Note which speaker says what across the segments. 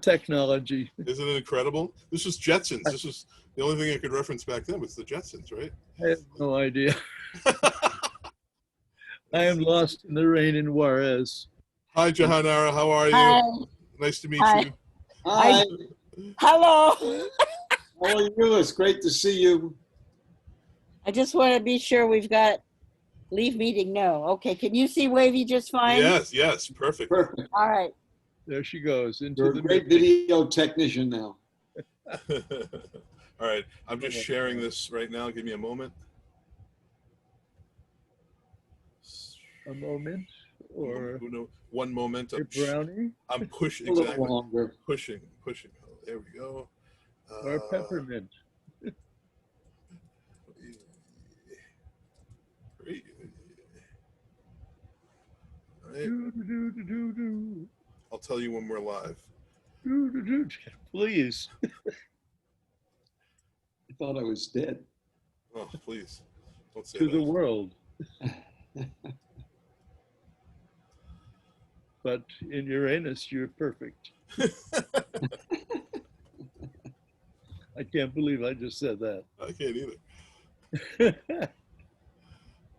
Speaker 1: Technology.
Speaker 2: Isn't it incredible? This was Jetsons. This was the only thing I could reference back then was the Jetsons, right?
Speaker 1: I have no idea. I am lost in the rain in Juarez.
Speaker 2: Hi, Jahanara. How are you?
Speaker 3: Hi.
Speaker 2: Nice to meet
Speaker 3: Hi.
Speaker 2: you.
Speaker 4: Hi,
Speaker 3: Hello.
Speaker 4: how are you? It's great to see you.
Speaker 3: I just want to be sure we've got leave meeting. No. Okay. Can you see Wavy just fine?
Speaker 2: Yes, yes, perfect.
Speaker 4: Perfect.
Speaker 3: All right.
Speaker 1: There she goes into
Speaker 4: You're
Speaker 1: the
Speaker 4: a great
Speaker 1: meeting.
Speaker 4: video technician now.
Speaker 2: All right, I'm just sharing this right now. Give me a moment.
Speaker 1: A moment, or
Speaker 2: One moment.
Speaker 1: a brownie,
Speaker 2: I'm pushing.
Speaker 4: A little
Speaker 2: Exactly.
Speaker 4: longer.
Speaker 2: Pushing. Oh, there we go.
Speaker 1: or peppermint.
Speaker 2: Great. All right.
Speaker 1: Do, do, do, do, do.
Speaker 2: I'll tell you when we're live.
Speaker 1: Do, do, do. Please.
Speaker 4: I thought I was dead.
Speaker 2: Oh, please. Don't say
Speaker 1: To
Speaker 2: that.
Speaker 1: the world. But in Uranus, you're perfect. I can't believe I just said that.
Speaker 2: I can't either.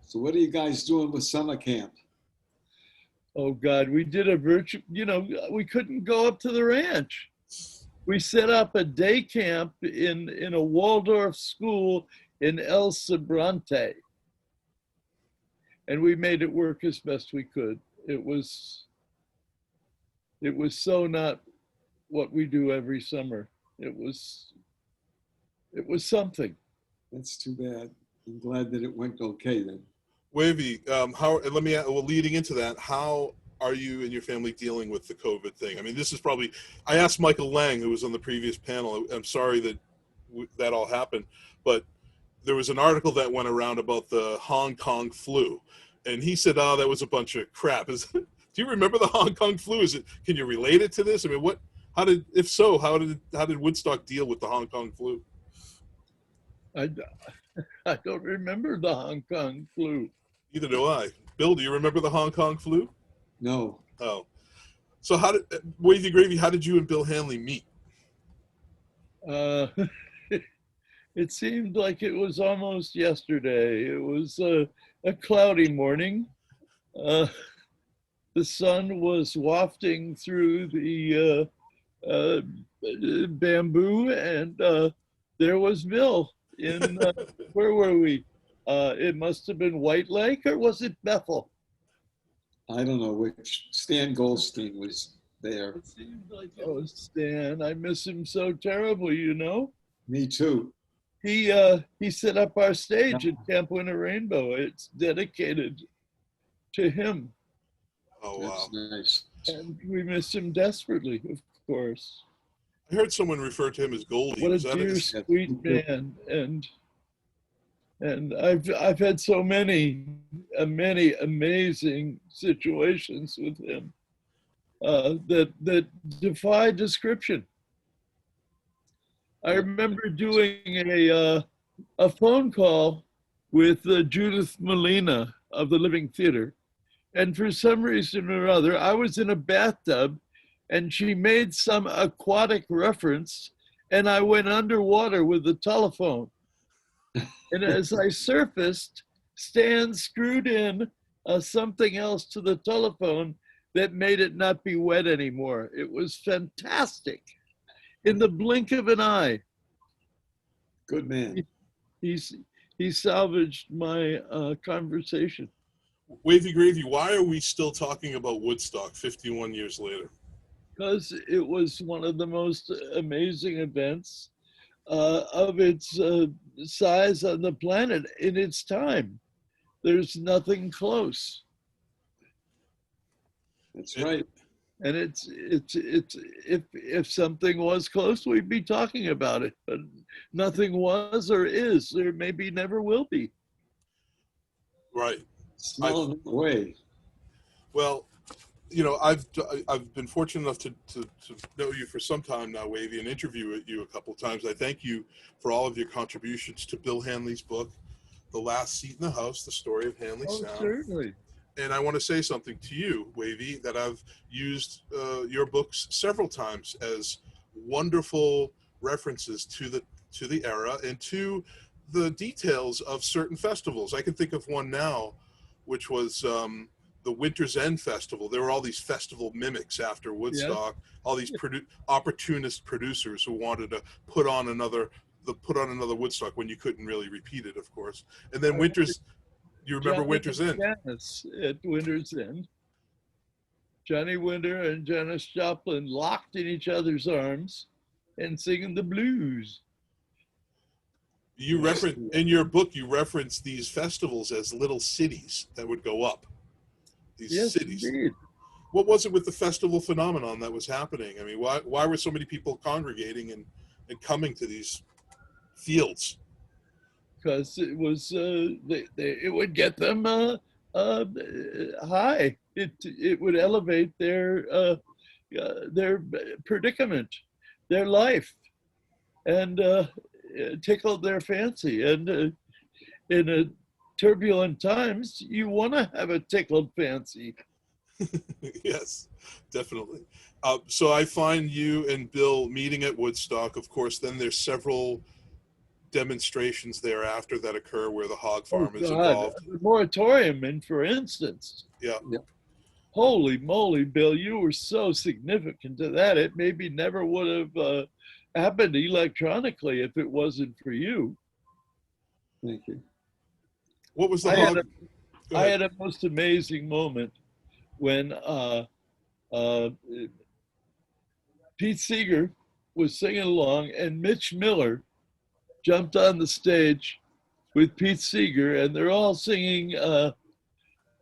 Speaker 4: So what are you guys doing with summer camp?
Speaker 1: Oh God, we did a virtual, we couldn't go up to the ranch. We set up a day camp in a Waldorf school in El Sobrante. And we made it work as best we could. It was so not what we do every summer. It was something.
Speaker 4: That's too bad. I'm glad that it went okay then.
Speaker 2: Wavy, leading into that, how are you and your family dealing with the COVID thing? I mean, this is probably, I asked Michael Lang, who was on the previous panel, I'm sorry that that all happened, but there was an article that went around about the Hong Kong flu. And he said, oh, that was a bunch of crap. Do you remember the Hong Kong flu? Can you relate it to this? I mean, if so, how did Woodstock deal with the Hong Kong flu?
Speaker 1: I don't remember the Hong Kong flu.
Speaker 2: Neither do I. Bill, do you remember the Hong Kong flu?
Speaker 4: No.
Speaker 2: Oh. So Wavy Gravy, how did you and Bill Hanley meet?
Speaker 1: It seemed like it was almost yesterday. It was a cloudy morning. The sun was wafting through the bamboo, and there was Bill in, where were we? It must have been White Lake, or was it Bethel?
Speaker 4: I don't know which. Stan Goldstein was there.
Speaker 1: It seemed like it was Stan. I miss him so terribly,
Speaker 4: Me too.
Speaker 1: He set up our stage at Camp Winter Rainbow. It's dedicated to him.
Speaker 2: Oh, wow.
Speaker 4: That's nice.
Speaker 1: And we miss him desperately, of course.
Speaker 2: I heard someone refer to him as Goldie.
Speaker 1: What a
Speaker 2: Was that
Speaker 1: dear,
Speaker 2: his-
Speaker 1: sweet man. And I've had so many amazing situations with him that defy description. I remember doing a phone call with Judith Molina of the Living Theater. And for some reason or other, I was in a bathtub and she made some aquatic reference and I went underwater with the telephone. And as I surfaced, Stan screwed in something else to the telephone that made it not be wet anymore. It was fantastic. In the blink of an eye.
Speaker 4: Good man.
Speaker 1: He salvaged my conversation.
Speaker 2: Wavy Gravy, why are we still talking about Woodstock 51 years later?
Speaker 1: Because it was one of the most amazing events of its size on the planet in its time. There's nothing close.
Speaker 4: That's right.
Speaker 1: And it's if something was close, we'd be talking about it, but nothing was or is, or maybe never will be.
Speaker 2: Right.
Speaker 4: Smelling it away.
Speaker 2: Well, I've been fortunate enough to know you for some time now, Wavy, and interview you a couple of times. I thank you for all of your contributions to Bill Hanley's book, The Last Seat in the House, The Story of Hanley
Speaker 1: Oh,
Speaker 2: Sound.
Speaker 1: certainly.
Speaker 2: And I want to say something to you, Wavy, that I've used your books several times as wonderful references to the era and to the details of certain festivals. I can think of one now, which was the Winter's End Festival. There were all these festival mimics after Woodstock, all these opportunist producers who wanted to put on another Woodstock when you couldn't really repeat it, of course. And then you remember Winter's End?
Speaker 1: Janice at Winter's End. Johnny Winter and Janis Joplin locked in each other's arms and singing the blues.
Speaker 2: You reference in your book, you reference these festivals as little cities that would go up. These cities.
Speaker 1: Indeed.
Speaker 2: What was it with the festival phenomenon that was happening? I mean, why were so many people congregating and coming to these fields?
Speaker 1: Because it was it would get them high. It would elevate their predicament, their life, and tickled their fancy. And in turbulent times, you want to have a tickled fancy.
Speaker 2: Yes, definitely. So I find you and Bill meeting at Woodstock. Of course, then there's several demonstrations thereafter that occur where the hog farm is involved.
Speaker 1: The moratorium, and for instance.
Speaker 2: Yeah.
Speaker 1: Holy moly, Bill, you were so significant to that. It maybe never would have happened electronically if it wasn't for you.
Speaker 4: Thank you.
Speaker 2: What was the hog?
Speaker 1: I had a most amazing moment when Pete Seeger was singing along and Mitch Miller jumped on the stage with Pete Seeger, and they're all singing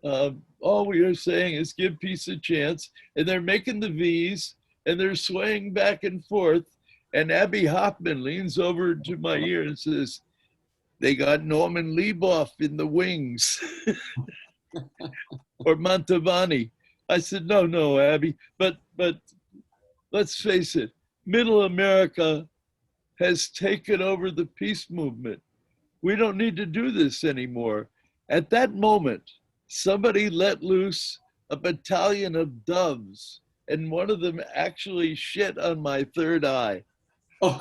Speaker 1: All We Are Saying Is Give Peace a Chance, and they're making the V's, and they're swaying back and forth, and Abby Hoffman leans over to my ear and says, "They got Norman Lieboff in the wings." Or Mantovani. I said, no, Abby, but let's face it, Middle America has taken over the peace movement. We don't need to do this anymore. At that moment, somebody let loose a battalion of doves, and one of them actually shit on my third eye.
Speaker 4: Oh.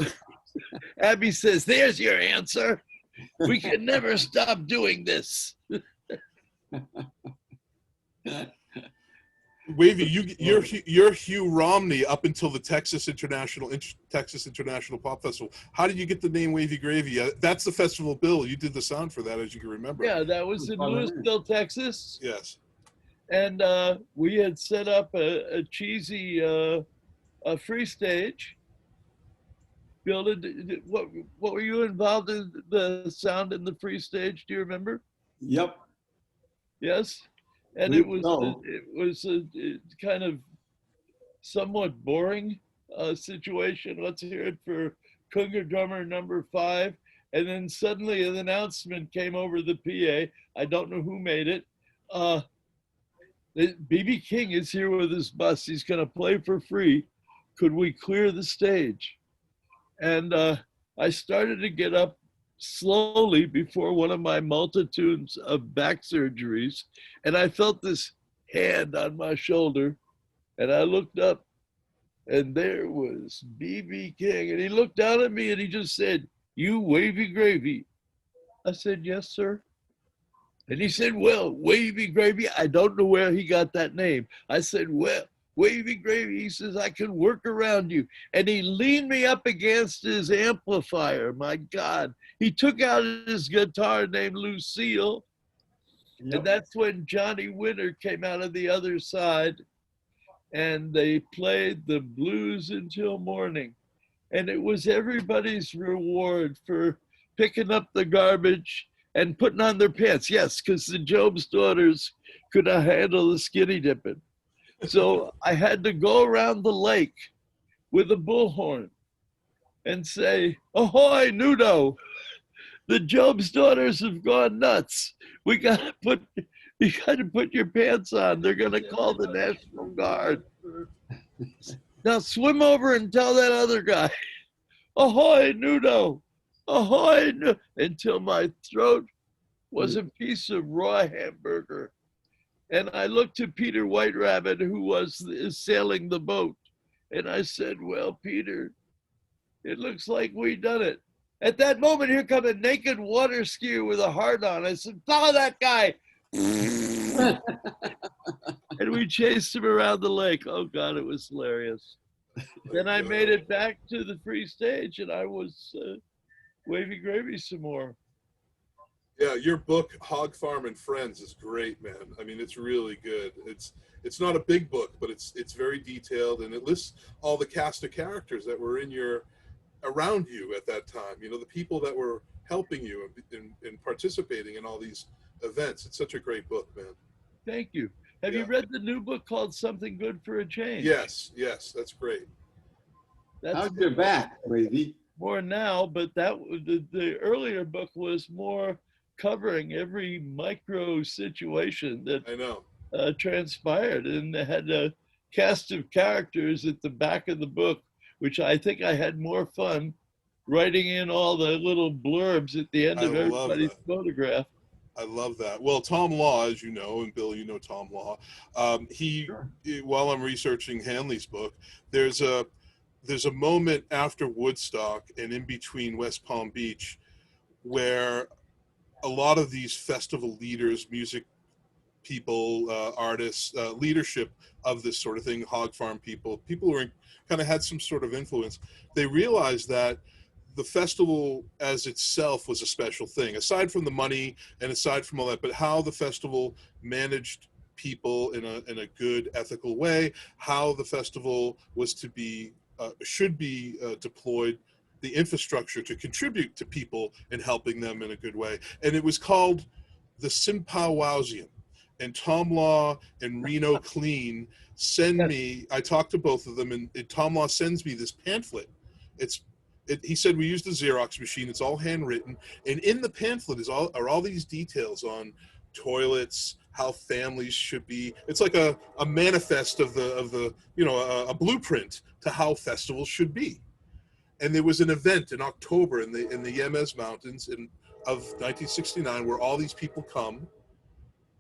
Speaker 1: Abby says, "There's your answer. We can never stop doing this."
Speaker 2: Wavy, you're Hugh Romney up until the Texas International Pop Festival. How did you get the name Wavy Gravy? That's the festival, Bill. You did the sound for that, as you can remember.
Speaker 1: Yeah, that was in Louisville, Texas.
Speaker 2: Yes.
Speaker 1: And we had set up a cheesy free stage. Bill, what were you involved in the sound in the free stage? Do you remember?
Speaker 4: Yep.
Speaker 1: Yes. And it was a kind of somewhat boring situation. Let's hear it for Cougar Drummer number 5. And then suddenly an announcement came over the PA. I don't know who made it. B.B. King is here with his bus. He's going to play for free. Could we clear the stage? And I started to get up slowly before one of my multitudes of back surgeries, and I felt this hand on my shoulder, and I looked up, and there was B.B. King, and he looked down at me and he just said, "You Wavy Gravy." I said, "Yes, sir." And he said, "Well, Wavy Gravy, I don't know where he got that name." I said, "Well, Wavy Gravy," he says, "I can work around you." And he leaned me up against his amplifier. My God. He took out his guitar named Lucille. Yep. And that's when Johnny Winter came out of the other side, and they played the blues until morning. And it was everybody's reward for picking up the garbage and putting on their pants. Yes, because the Job's daughters could not handle the skinny dipping. So I had to go around the lake with a bullhorn and say, "Ahoy, Nudo! The Job's daughters have gone nuts. You got to put your pants on. They're going to call the National Guard. Now swim over and tell that other guy, ahoy, Nudo, ahoy," until my throat was a piece of raw hamburger. And I looked to Peter White Rabbit, who was sailing the boat. And I said, well, Peter, it looks like we done it. At that moment, here come a naked water skier with a heart on. I said, follow that guy. And we chased him around the lake. Oh, God, it was hilarious. Then I made it back to the free stage, and I was Wavy Gravy some more.
Speaker 2: Yeah, your book, Hog Farm and Friends, is great, man. I mean, it's really good. It's not a big book, but it's very detailed, and it lists all the cast of characters that were around you at that time. You know, the people that were helping you and participating in all these events. It's such a great book, man.
Speaker 1: Thank you. Have you read the new book called Something Good for a Change?
Speaker 2: Yes, that's great.
Speaker 4: How's your back, Wavy?
Speaker 1: More now, but the earlier book was more covering every micro situation that
Speaker 2: I know
Speaker 1: transpired, and it had a cast of characters at the back of the book, which I think I had more fun writing in all the little blurbs at the end of everybody's photograph.
Speaker 2: I love that. Well, Tom Law, as you know, and Bill, you know Tom Law. While I'm researching Hanley's book, there's a moment after Woodstock and in between West Palm Beach where a lot of these festival leaders, music people, artists, leadership of this sort of thing, hog farm people who were kind of had some sort of influence, they realized that the festival as itself was a special thing, aside from the money and aside from all that, but how the festival managed people in a good, ethical way, how the festival was to be, should be deployed, the infrastructure to contribute to people and helping them in a good way. And it was called the Simpowowsium. And Tom Law and Reno Clean send me, I talked to both of them, and Tom Law sends me this pamphlet. He said we used a Xerox machine. It's all handwritten, and in the pamphlet are all these details on toilets, how families should be. It's like a manifest of the a blueprint to how festivals should be. And there was an event in October in the Yemes Mountains of 1969 where all these people come,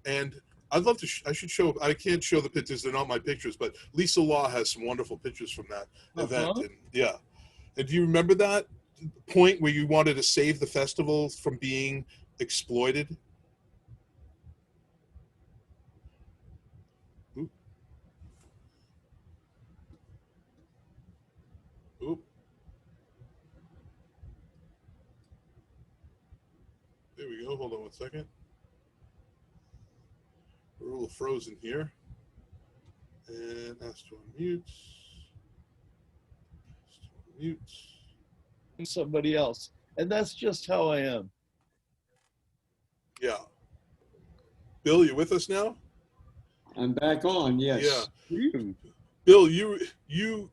Speaker 2: and I'd love to. I should show. I can't show the pictures; they're not my pictures. But Lisa Law has some wonderful pictures from that event, and yeah. And do you remember that point where you wanted to save the festival from being exploited? Oop. Oop. There we go. Hold on one second. We're a little frozen here. And ask to unmute. Mute.
Speaker 1: Somebody else. And that's just how I am.
Speaker 2: Yeah. Bill, you with us now?
Speaker 4: I'm back on, yes.
Speaker 2: Yeah. Bill, you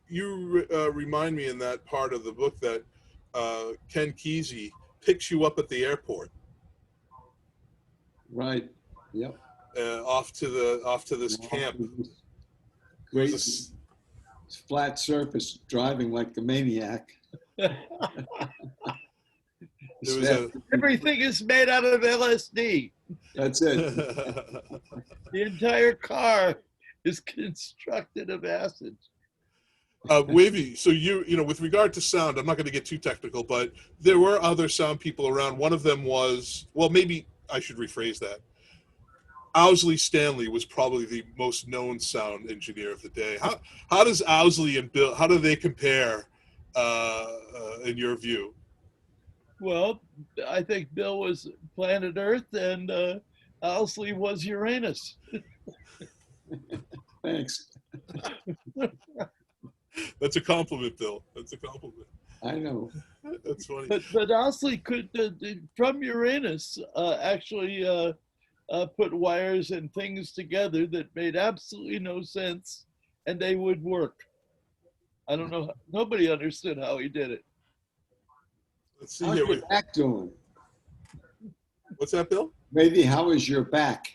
Speaker 2: remind me in that part of the book that Ken Kesey picks you up at the airport.
Speaker 4: Right. Yep.
Speaker 2: Off to this camp.
Speaker 4: Great flat surface, driving like a maniac.
Speaker 1: Everything is made out of LSD.
Speaker 4: That's it.
Speaker 1: The entire car is constructed of acid.
Speaker 2: Wavy, so you know, with regard to sound, I'm not going to get too technical, but there were other sound people around. One of them was, well, maybe I should rephrase that. Owsley Stanley was probably the most known sound engineer of the day. How does Owsley and Bill, how do they compare in your view?
Speaker 1: Well, I think Bill was planet Earth and Owsley was Uranus.
Speaker 4: Thanks.
Speaker 2: That's a compliment, Bill. That's a compliment.
Speaker 4: I know.
Speaker 2: That's funny.
Speaker 1: But Owsley could, from Uranus, actually put wires and things together that made absolutely no sense, and they would work. I don't know. Nobody understood how he did it.
Speaker 2: Let's see
Speaker 4: How's
Speaker 2: here.
Speaker 4: your back doing?
Speaker 2: What's that, Bill?
Speaker 4: Maybe how is your back?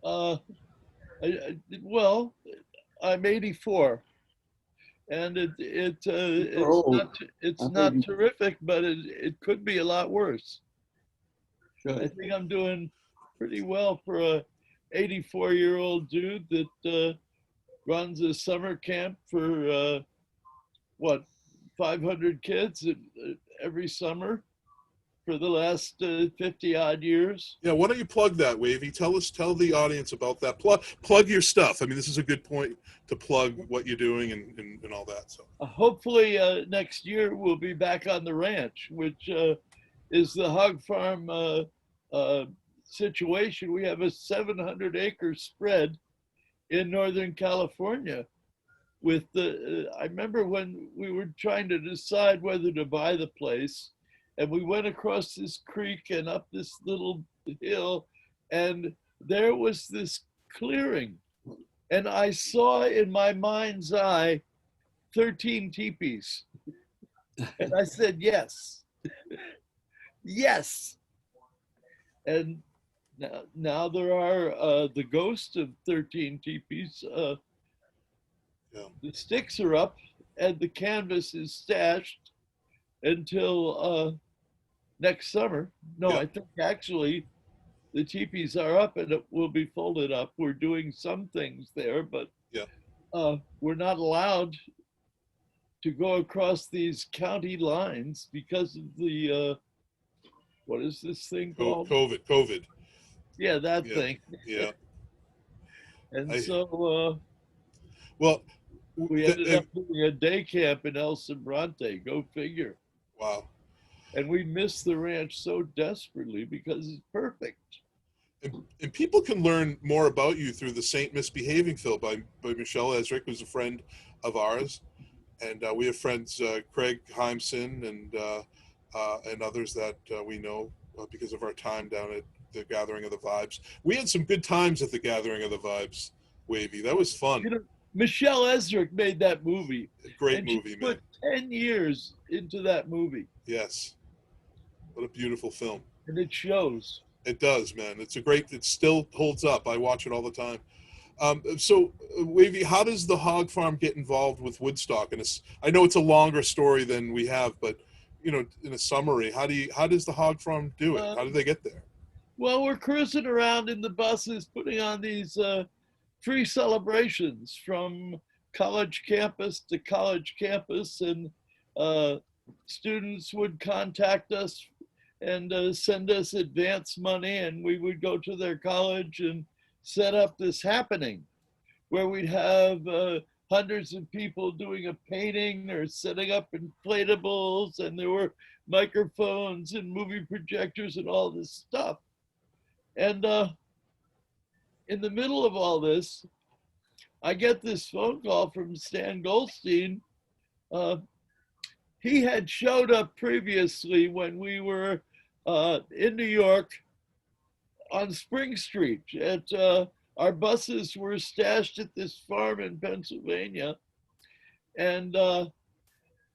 Speaker 1: Well, I'm 84, and it's not terrific, but it could be a lot worse.
Speaker 4: Good.
Speaker 1: I think I'm doing pretty well for 84-year-old dude that runs a summer camp for what, 500 kids every summer for the last 50 odd years.
Speaker 2: Yeah, why don't you plug that, Wavy? Tell the audience about that. Plug your stuff. I mean, this is a good point to plug what you're doing and all that. So
Speaker 1: Hopefully next year we'll be back on the ranch, which is the hog farm situation. We have a 700-acre spread in Northern California. With I remember when we were trying to decide whether to buy the place, and we went across this creek and up this little hill, and there was this clearing, and I saw in my mind's eye 13 teepees, and I said yes, yes. And now there are the ghost of 13 teepees.
Speaker 2: yeah.
Speaker 1: The sticks are up and the canvas is stashed until next summer. No,
Speaker 2: Yeah.
Speaker 1: I think actually the teepees are up and it will be folded up. We're doing some things there, but
Speaker 2: Yeah.
Speaker 1: We're not allowed to go across these county lines because of the what is this thing called?
Speaker 2: COVID.
Speaker 1: Yeah, that
Speaker 2: Yeah.
Speaker 1: thing.
Speaker 2: Yeah.
Speaker 1: And
Speaker 2: I-
Speaker 1: so
Speaker 2: Well,
Speaker 1: we ended up doing a day camp in El Sombrante. Go figure.
Speaker 2: wow.
Speaker 1: And we miss the ranch so desperately because it's perfect.
Speaker 2: And people can learn more about you through the Saint Misbehaving film by Michelle Ezrick, who's a friend of ours, and we have friends Craig Heimson and others that we know because of our time down at the Gathering of the Vibes. We had some good times at the Gathering of the Vibes, Wavy. That was fun.
Speaker 1: You know, Michelle Ezrick made that movie.
Speaker 2: Great
Speaker 1: and
Speaker 2: movie,
Speaker 1: she
Speaker 2: man.
Speaker 1: put 10 years into that movie.
Speaker 2: Yes. What a beautiful film.
Speaker 1: And it shows.
Speaker 2: It does, man. It still holds up. I watch it all the time. So, Wavy, how does the hog farm get involved with Woodstock? And I know it's a longer story than we have, but you know, in a summary, how does the hog farm do it? How do they get there?
Speaker 1: Well, we're cruising around in the buses, putting on these free celebrations from college campus to college campus, and students would contact us and send us advance money, and we would go to their college and set up this happening where we'd have hundreds of people doing a painting or setting up inflatables, and there were microphones and movie projectors and all this stuff. And in the middle of all this, I get this phone call from Stan Goldstein. He had showed up previously when we were in New York on Spring Street. Our buses were stashed at this farm in Pennsylvania. And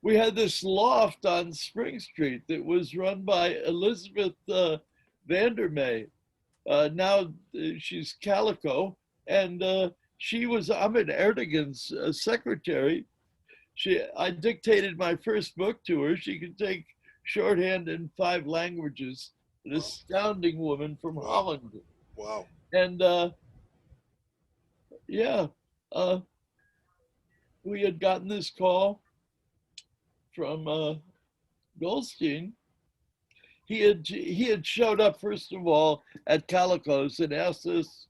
Speaker 1: we had this loft on Spring Street that was run by Elizabeth Vandermeer. Now she's Calico, and she was Ahmed Erdogan's secretary. I dictated my first book to her. She could take shorthand in 5 languages. An astounding woman from Holland.
Speaker 2: Wow.
Speaker 1: And we had gotten this call from Goldstein. He had showed up, first of all, at Calico's and asked us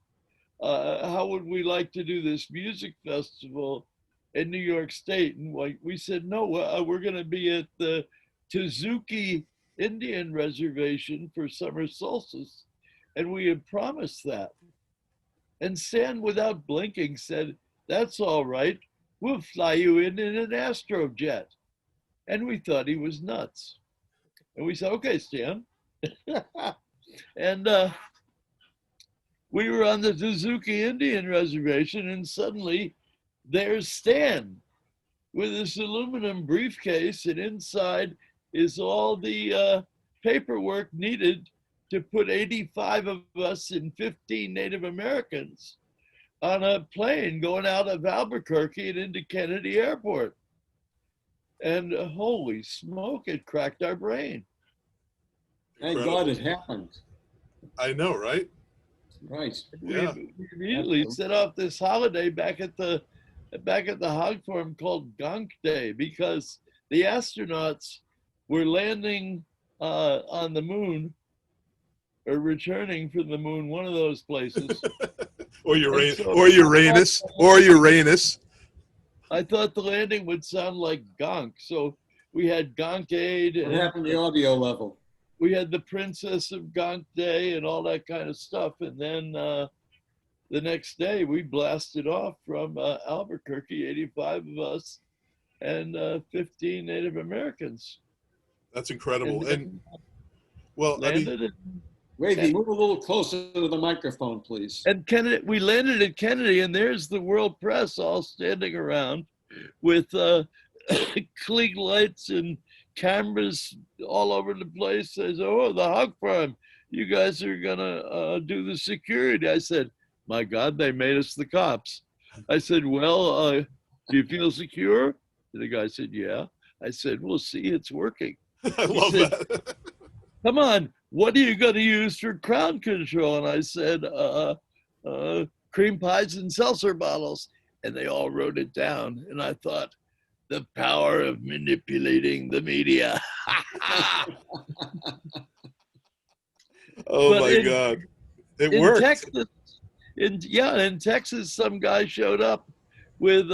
Speaker 1: how would we like to do this music festival in New York State. And we said, no, we're going to be at the Tezuki Indian Reservation for summer solstice. And we had promised that. And Stan, without blinking, said, that's all right. We'll fly you in an Astrojet. And we thought he was nuts. And we said, okay, Stan. And we were on the Tezuki Indian Reservation, and suddenly there's Stan with this aluminum briefcase, and inside is all the paperwork needed to put 85 of us and 15 Native Americans on a plane going out of Albuquerque and into Kennedy Airport. And holy smoke, it cracked our brain.
Speaker 4: Thank God it happened.
Speaker 2: I know, right?
Speaker 4: Right.
Speaker 2: Yeah.
Speaker 1: We immediately set off this holiday back at the hog farm called Gonk Day, because the astronauts were landing on the moon or returning from the moon, one of those places.
Speaker 2: Or
Speaker 1: And so
Speaker 2: Uranus.
Speaker 1: I thought the landing would sound like Gonk, so we had Gonk Aid,
Speaker 4: What
Speaker 1: and
Speaker 4: happened to the audio level?
Speaker 1: we had the Princess of Gonk Day and all that kind of stuff. And then the next day we blasted off from Albuquerque, 85 of us and 15 Native Americans.
Speaker 2: That's incredible.
Speaker 1: And
Speaker 2: And well, I mean,
Speaker 1: landed at,
Speaker 4: Wavy, move a little closer to the microphone, please.
Speaker 1: and Kennedy, we landed at Kennedy, and there's the world press all standing around with Klieg lights and cameras all over the place. Says, "Oh, the hog farm, you guys are gonna do the security." I said, "My God, they made us the cops." I said, "Well, do you feel secure?" And the guy said, "Yeah." I said, "We'll see, it's working."
Speaker 2: I love
Speaker 1: said,
Speaker 2: that.
Speaker 1: "Come on, what are you going to use for crowd control?" And I said, "Cream pies and seltzer bottles." And they all wrote it down. And I thought, the power of manipulating the media.
Speaker 2: Oh
Speaker 1: But
Speaker 2: my God. It
Speaker 1: in
Speaker 2: worked.
Speaker 1: Texas, in Texas, some guy showed up with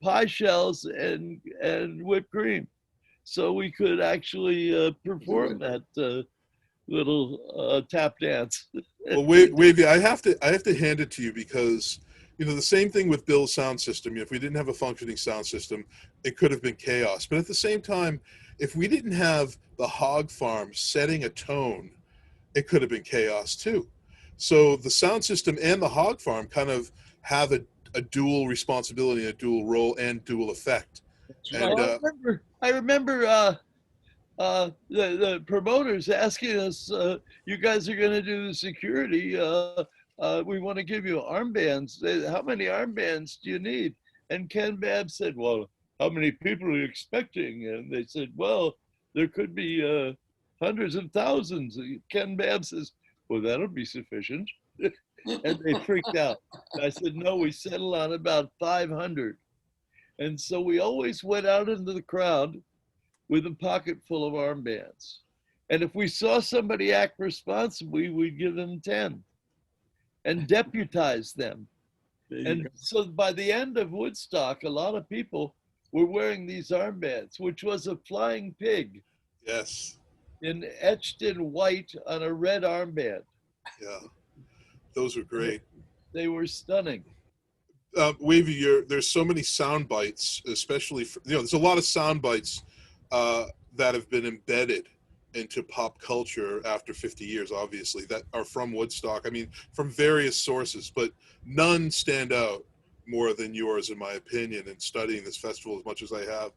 Speaker 1: pie shells and whipped cream, so we could actually perform that little tap dance.
Speaker 2: Well, Wavy, I have to hand it to you, because the same thing with Bill's sound system. If we didn't have a functioning sound system, it could have been chaos. But at the same time, if we didn't have the hog farm setting a tone, it could have been chaos too. So the sound system and the hog farm kind of have a dual responsibility, a dual role, and dual effect. And
Speaker 1: I remember the promoters asking us, "You guys are going to do the security. We want to give you armbands. How many armbands do you need?" And Ken Babb said, "Well, how many people are you expecting?" And they said, "Well, there could be hundreds of thousands." Ken Babb says, "Well, that'll be sufficient." And they freaked out. I said, "No, we settled on about 500. And so we always went out into the crowd with a pocket full of armbands. And if we saw somebody act responsibly, we'd give them 10 and deputize them. And so by the end of Woodstock, a lot of people were wearing these armbands, which was a flying pig
Speaker 2: yes,
Speaker 1: etched in white on a red armband.
Speaker 2: yeah, those were great.
Speaker 1: They were stunning.
Speaker 2: Wavy, there's so many sound bites, especially there's a lot of sound bites that have been embedded into pop culture after 50 years, obviously, that are from Woodstock. I mean, from various sources, but none stand out more than yours, in my opinion, in studying this festival as much as I have.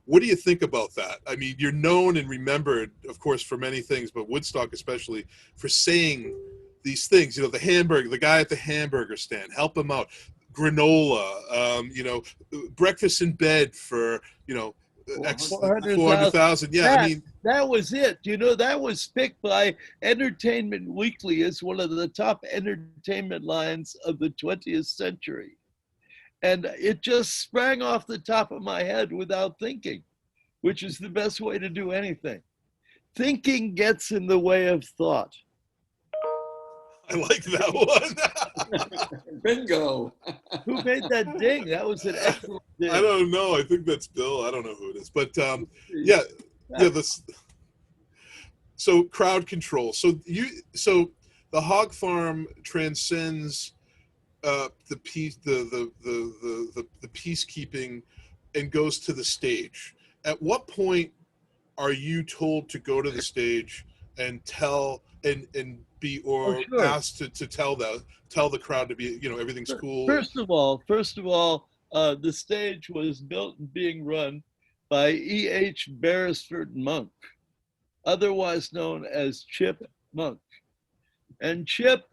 Speaker 2: What do you think about that? I mean, you're known and remembered, of course, for many things, but Woodstock especially, for saying these things. The guy at the hamburger stand, help him out. Granola, breakfast in bed for, 400,000. Yeah, I mean,
Speaker 1: that was it. That was picked by Entertainment Weekly as one of the top entertainment lines of the 20th century. And it just sprang off the top of my head without thinking, which is the best way to do anything. Thinking gets in the way of thought.
Speaker 2: I like that one.
Speaker 4: Bingo.
Speaker 1: Who made that ding? That was an excellent ding.
Speaker 2: I don't know. I think that's Bill. I don't know who it is, but yeah. So crowd control. So the hog farm transcends the peacekeeping and goes to the stage. At what point are you told to go to the stage and tell and be
Speaker 1: sure.
Speaker 2: asked to tell the crowd to be everything's cool?
Speaker 1: First of all, the stage was built and being run by E.H. Beresford Monk, otherwise known as Chip Monk. And Chip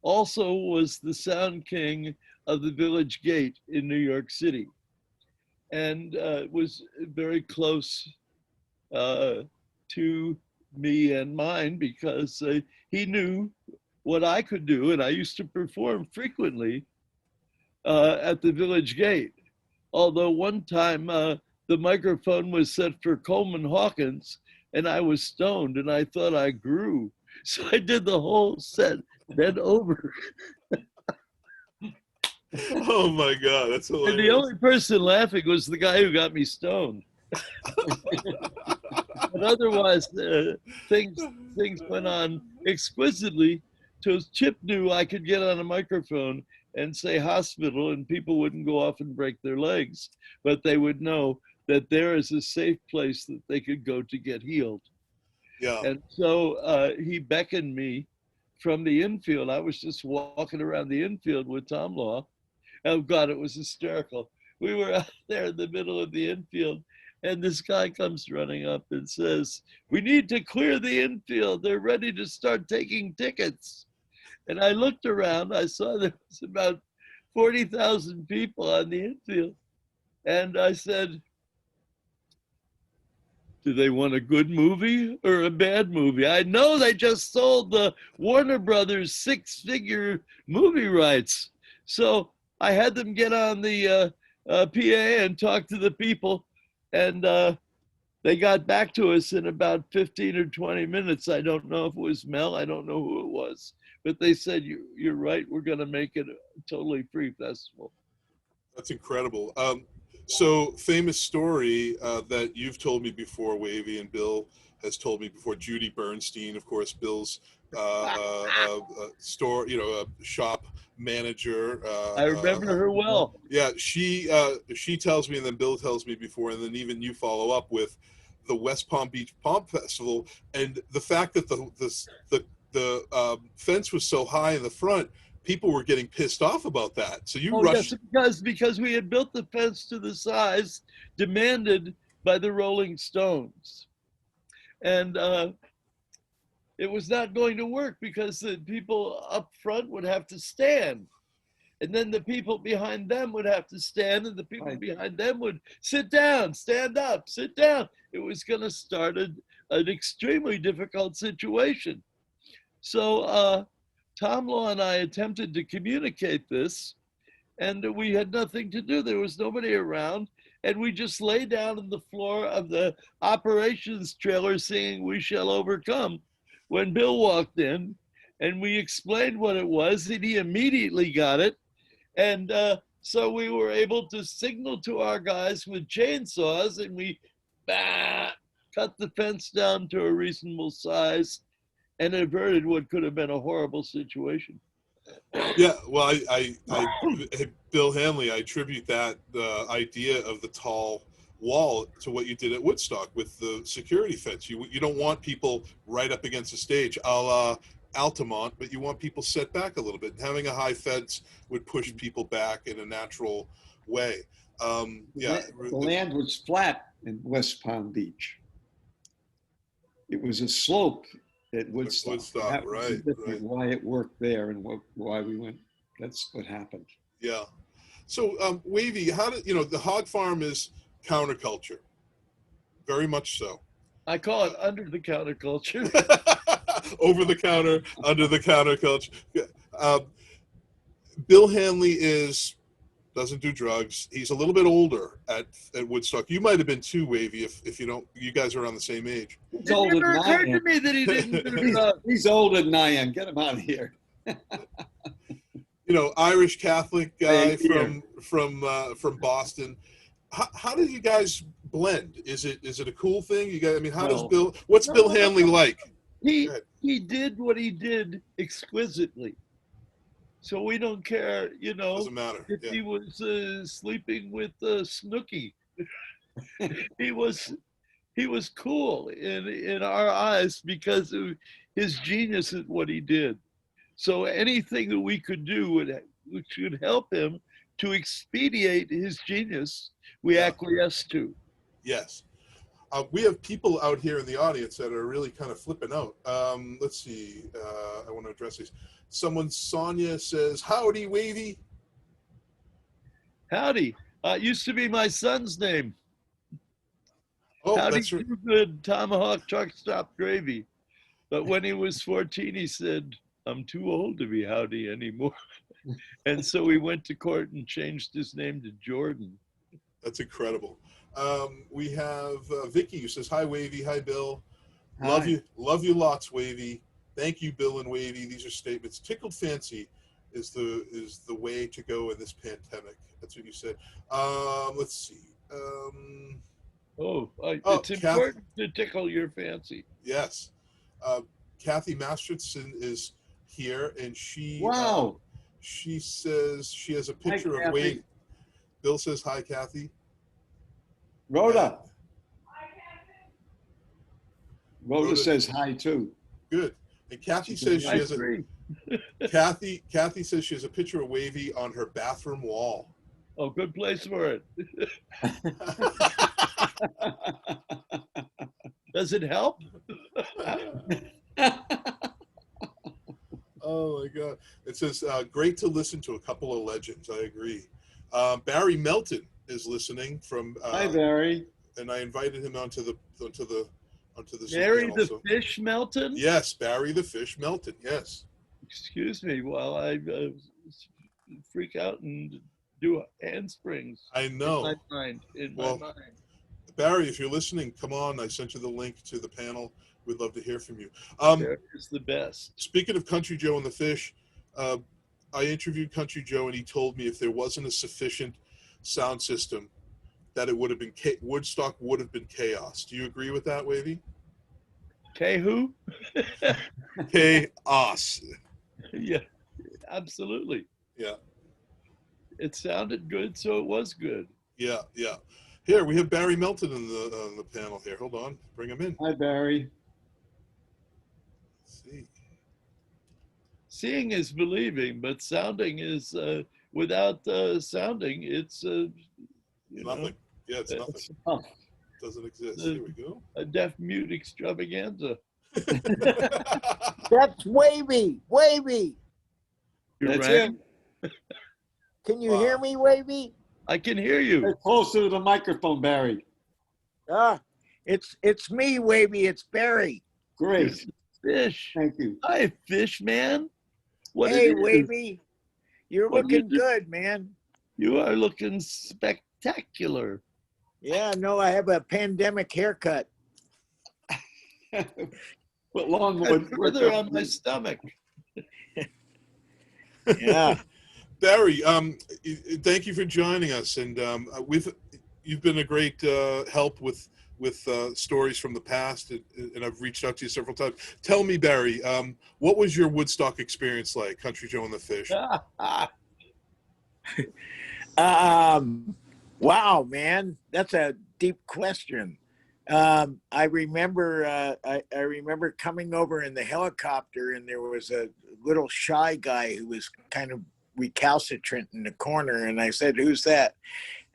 Speaker 1: also was the sound king of the Village Gate in New York City, and was very close to me and mine, because he knew what I could do, and I used to perform frequently at the village gate. Although one time the microphone was set for Coleman Hawkins, and I was stoned, and I thought I grew. So I did the whole set bent over.
Speaker 2: Oh my God, that's hilarious.
Speaker 1: And the only person laughing was the guy who got me stoned. But otherwise, things went on exquisitely till Chip knew I could get on a microphone and say hospital, and people wouldn't go off and break their legs, but they would know that there is a safe place that they could go to get healed.
Speaker 2: Yeah.
Speaker 1: And so he beckoned me from the infield. I was just walking around the infield with Tom Law. Oh God, it was hysterical. We were out there in the middle of the infield, and this guy comes running up and says, "We need to clear the infield. They're ready to start taking tickets." And I looked around, I saw there was about 40,000 people on the infield. And I said, "Do they want a good movie or a bad movie? I know they just sold the Warner Brothers 6-figure movie rights." So I had them get on the PA and talk to the people. And they got back to us in about 15 or 20 minutes. I don't know if it was Mel, I don't know who it was. But they said, "You're right, we're gonna make it a totally free festival."
Speaker 2: That's incredible. So famous story that you've told me before, Wavy, and Bill has told me before. Judy Bernstein, of course, Bill's store, shop manager.
Speaker 1: I remember her well.
Speaker 2: Yeah, she tells me, and then Bill tells me before, and then even you follow up with the West Palm Beach Palm Festival, and the fact that the fence was so high in the front, people were getting pissed off about that. So you rushed.
Speaker 1: Yes, because we had built the fence to the size demanded by the Rolling Stones. And it was not going to work because the people up front would have to stand. And then the people behind them would have to stand, and the people behind them would sit down, stand up, sit down. It was going to start an extremely difficult situation. So Tom Law and I attempted to communicate this, and we had nothing to do. There was nobody around, and we just lay down on the floor of the operations trailer singing "We Shall Overcome" when Bill walked in, and we explained what it was, and he immediately got it. And so we were able to signal to our guys with chainsaws, and we cut the fence down to a reasonable size and averted what could have been a horrible situation.
Speaker 2: Yeah, well, I Bill Hanley, I attribute that the idea of the tall wall to what you did at Woodstock with the security fence. You don't want people right up against the stage, a la Altamont, but you want people set back a little bit. And having a high fence would push people back in a natural way.
Speaker 4: The land was flat in West Palm Beach. It was a slope at Woodstock.
Speaker 2: Woodstock, right.
Speaker 4: Why it worked there and why we went. That's what happened.
Speaker 2: Yeah. So, Wavy, how did the hog farm is counterculture, very much so.
Speaker 1: I call it under the counter culture.
Speaker 2: Over the counter, under the counter culture. Bill Hanley doesn't do drugs. He's a little bit older at Woodstock. You might have been too, Wavy, if you don't. You guys are around the same age.
Speaker 1: It never occurred to me that he didn't do drugs.
Speaker 4: He's older than I am. Get him out of here.
Speaker 2: Irish Catholic guy from Boston. How do you guys blend? Is it a cool thing? You guys, I mean, what's Bill Hanley like?
Speaker 1: He did what he did exquisitely. So we don't care,
Speaker 2: Doesn't matter.
Speaker 1: if he was sleeping with Snooki. he was cool in our eyes because of his genius at what he did. So anything that we could do which would help him to expedite his genius, we acquiesce to.
Speaker 2: Yes. We have people out here in the audience that are really kind of flipping out. Let's see. I want to address these. Sonia says, "Howdy, Wavy."
Speaker 1: Howdy. It used to be my son's name.
Speaker 2: Oh,
Speaker 1: Howdy,
Speaker 2: that's right.
Speaker 1: good tomahawk truck stop gravy. But when he was 14, he said, I'm too old to be Howdy anymore. And so he went to court and changed his name to Jordan.
Speaker 2: That's incredible. We have Vicky who says, hi, Wavy. Hi, Bill.
Speaker 4: Hi.
Speaker 2: Love you lots, Wavy. Thank you, Bill and Wavy. These are statements. Tickled fancy is the way to go in this pandemic. That's what you said. Let's see.
Speaker 1: It's important to tickle your fancy.
Speaker 2: Yes. Kathy Masterson is here, and she she says she has a picture of Wade. Bill says hi, Kathy.
Speaker 4: Rhoda. Rhoda says hi too.
Speaker 2: Good. And Kathy says she has Kathy says she has a picture of Wavy on her bathroom wall.
Speaker 1: Oh, good place for it. Does it help?
Speaker 2: Oh my God. It says, great to listen to a couple of legends. I agree. Barry Melton is listening from
Speaker 4: hi, Barry.
Speaker 2: And I invited him onto the
Speaker 1: Barry the Fish Melton?
Speaker 2: Yes, Barry the Fish Melton, yes.
Speaker 1: Excuse me while I freak out and do handsprings.
Speaker 2: I know.
Speaker 1: In my mind.
Speaker 2: Barry, if you're listening, come on. I sent you the link to the panel. We'd love to hear from you.
Speaker 1: Barry is the best.
Speaker 2: Speaking of Country Joe and the Fish, I interviewed Country Joe, and he told me if there wasn't a sufficient sound system, that it would have been Woodstock would have been chaos. Do you agree with that, Wavy?
Speaker 1: Who?
Speaker 2: Chaos.
Speaker 1: Yeah, absolutely.
Speaker 2: Yeah.
Speaker 1: It sounded good, so it was good.
Speaker 2: Yeah, yeah. Here we have Barry Melton on the panel. Here, hold on, bring him in.
Speaker 4: Hi, Barry.
Speaker 2: Let's see.
Speaker 1: Seeing is believing, but sounding is without sounding. It's
Speaker 2: nothing. Yeah, it's nothing.
Speaker 4: Oh.
Speaker 2: It doesn't exist. Here we go.
Speaker 1: A deaf mute extravaganza.
Speaker 5: That's Wavy. Wavy.
Speaker 4: That's it.
Speaker 5: Can you hear me, Wavy?
Speaker 1: I can hear you.
Speaker 4: Get closer to the microphone, Barry.
Speaker 5: It's me, Wavy. It's Barry.
Speaker 4: Great.
Speaker 1: Fish.
Speaker 4: Thank you.
Speaker 1: Hi, Fish man.
Speaker 5: Hey, Wavy. You're looking good, man.
Speaker 1: You are looking spectacular.
Speaker 5: Yeah, no, I have a pandemic haircut.
Speaker 4: But Longwood.
Speaker 1: Further on my stomach.
Speaker 5: Yeah.
Speaker 2: Barry, thank you for joining us, and you've been a great help with stories from the past, and I've reached out to you several times. Tell me, Barry, what was your Woodstock experience like, Country Joe and the Fish?
Speaker 5: Wow, man, that's a deep question. I remember I remember coming over in the helicopter, and there was a little shy guy who was kind of recalcitrant in the corner, and I said, "Who's that?"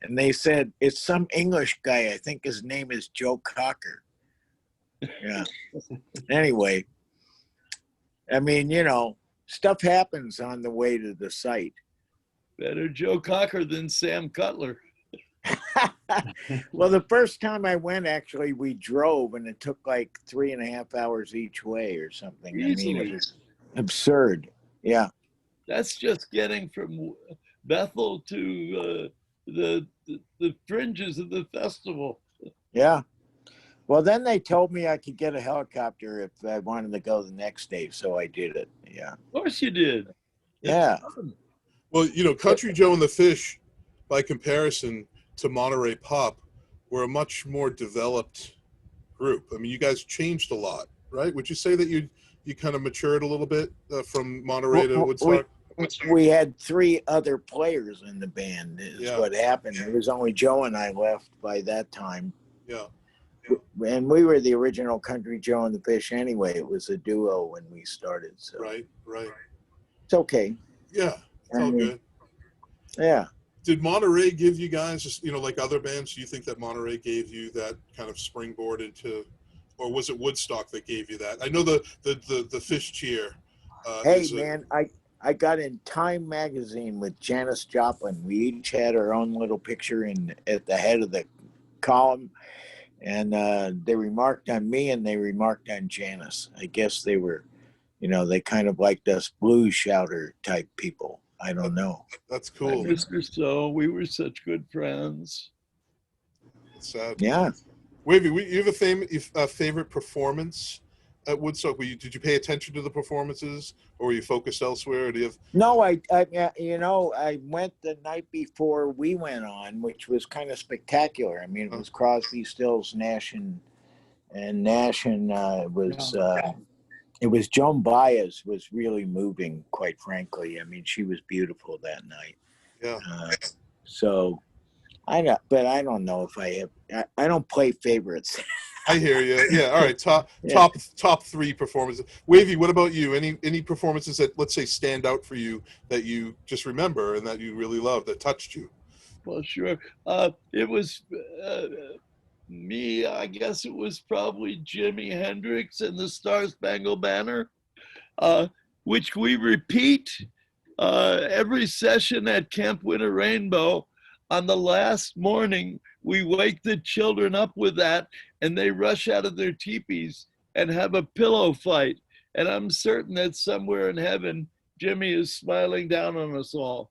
Speaker 5: And they said, "It's some English guy. I think his name is Joe Cocker." Yeah. Anyway, I mean, stuff happens on the way to the site.
Speaker 1: Better Joe Cocker than Sam Cutler.
Speaker 5: Well, the first time I went, actually, we drove, and it took like 3.5 hours each way or something.
Speaker 1: Easily.
Speaker 5: I mean, it was absurd. Yeah.
Speaker 1: That's just getting from Bethel to the fringes of the festival.
Speaker 5: Yeah. Well, then they told me I could get a helicopter if I wanted to go the next day, so I did it. Yeah.
Speaker 1: Of course you did.
Speaker 5: Yeah.
Speaker 2: Well, Country Joe and the Fish, by comparison to Monterey Pop, were a much more developed group. I mean, you guys changed a lot, right? Would you say that you kind of matured a little bit from Monterey to Woodstock?
Speaker 5: We had 3 other players in the band is what happened. It was only Joe and I left by that time.
Speaker 2: Yeah.
Speaker 5: And we were the original Country Joe and the Fish anyway. It was a duo when we started. So
Speaker 2: Right.
Speaker 5: it's okay.
Speaker 2: Yeah, it's all good.
Speaker 5: Yeah.
Speaker 2: Did Monterey give you guys, like other bands, do you think that Monterey gave you that kind of springboard into, or was it Woodstock that gave you that? I know the Fish cheer.
Speaker 5: Hey, man, I got in Time magazine with Janis Joplin. We each had our own little picture at the head of the column, and they remarked on me and they remarked on Janis. I guess they were they kind of liked us blues shouter type people. I don't know.
Speaker 2: That's
Speaker 1: Hi,
Speaker 2: cool.
Speaker 1: Mr. So, we were such good friends.
Speaker 2: It's sad.
Speaker 5: Yeah.
Speaker 2: Wavy, you have a favorite performance at Woodstock? Did you pay attention to the performances, or were you focused elsewhere? Or do you have?
Speaker 5: No, I went the night before we went on, which was kind of spectacular. I mean, it was Crosby, Stills, Nash, and Nash, and it was Joan Baez was really moving, quite frankly. I mean, she was beautiful that night.
Speaker 2: Yeah.
Speaker 5: So I don't know if I have. I don't play favorites.
Speaker 2: I hear you. Yeah. All right. Top three performances. Wavy, what about you? Any performances that, let's say, stand out for you that you just remember and that you really love, that touched you?
Speaker 1: Well, sure. It was me. I guess it was probably Jimi Hendrix and the Star Spangled Banner, which we repeat every session at Camp Winter Rainbow. On the last morning, we wake the children up with that, and they rush out of their teepees and have a pillow fight. And I'm certain that somewhere in heaven, Jimmy is smiling down on us all.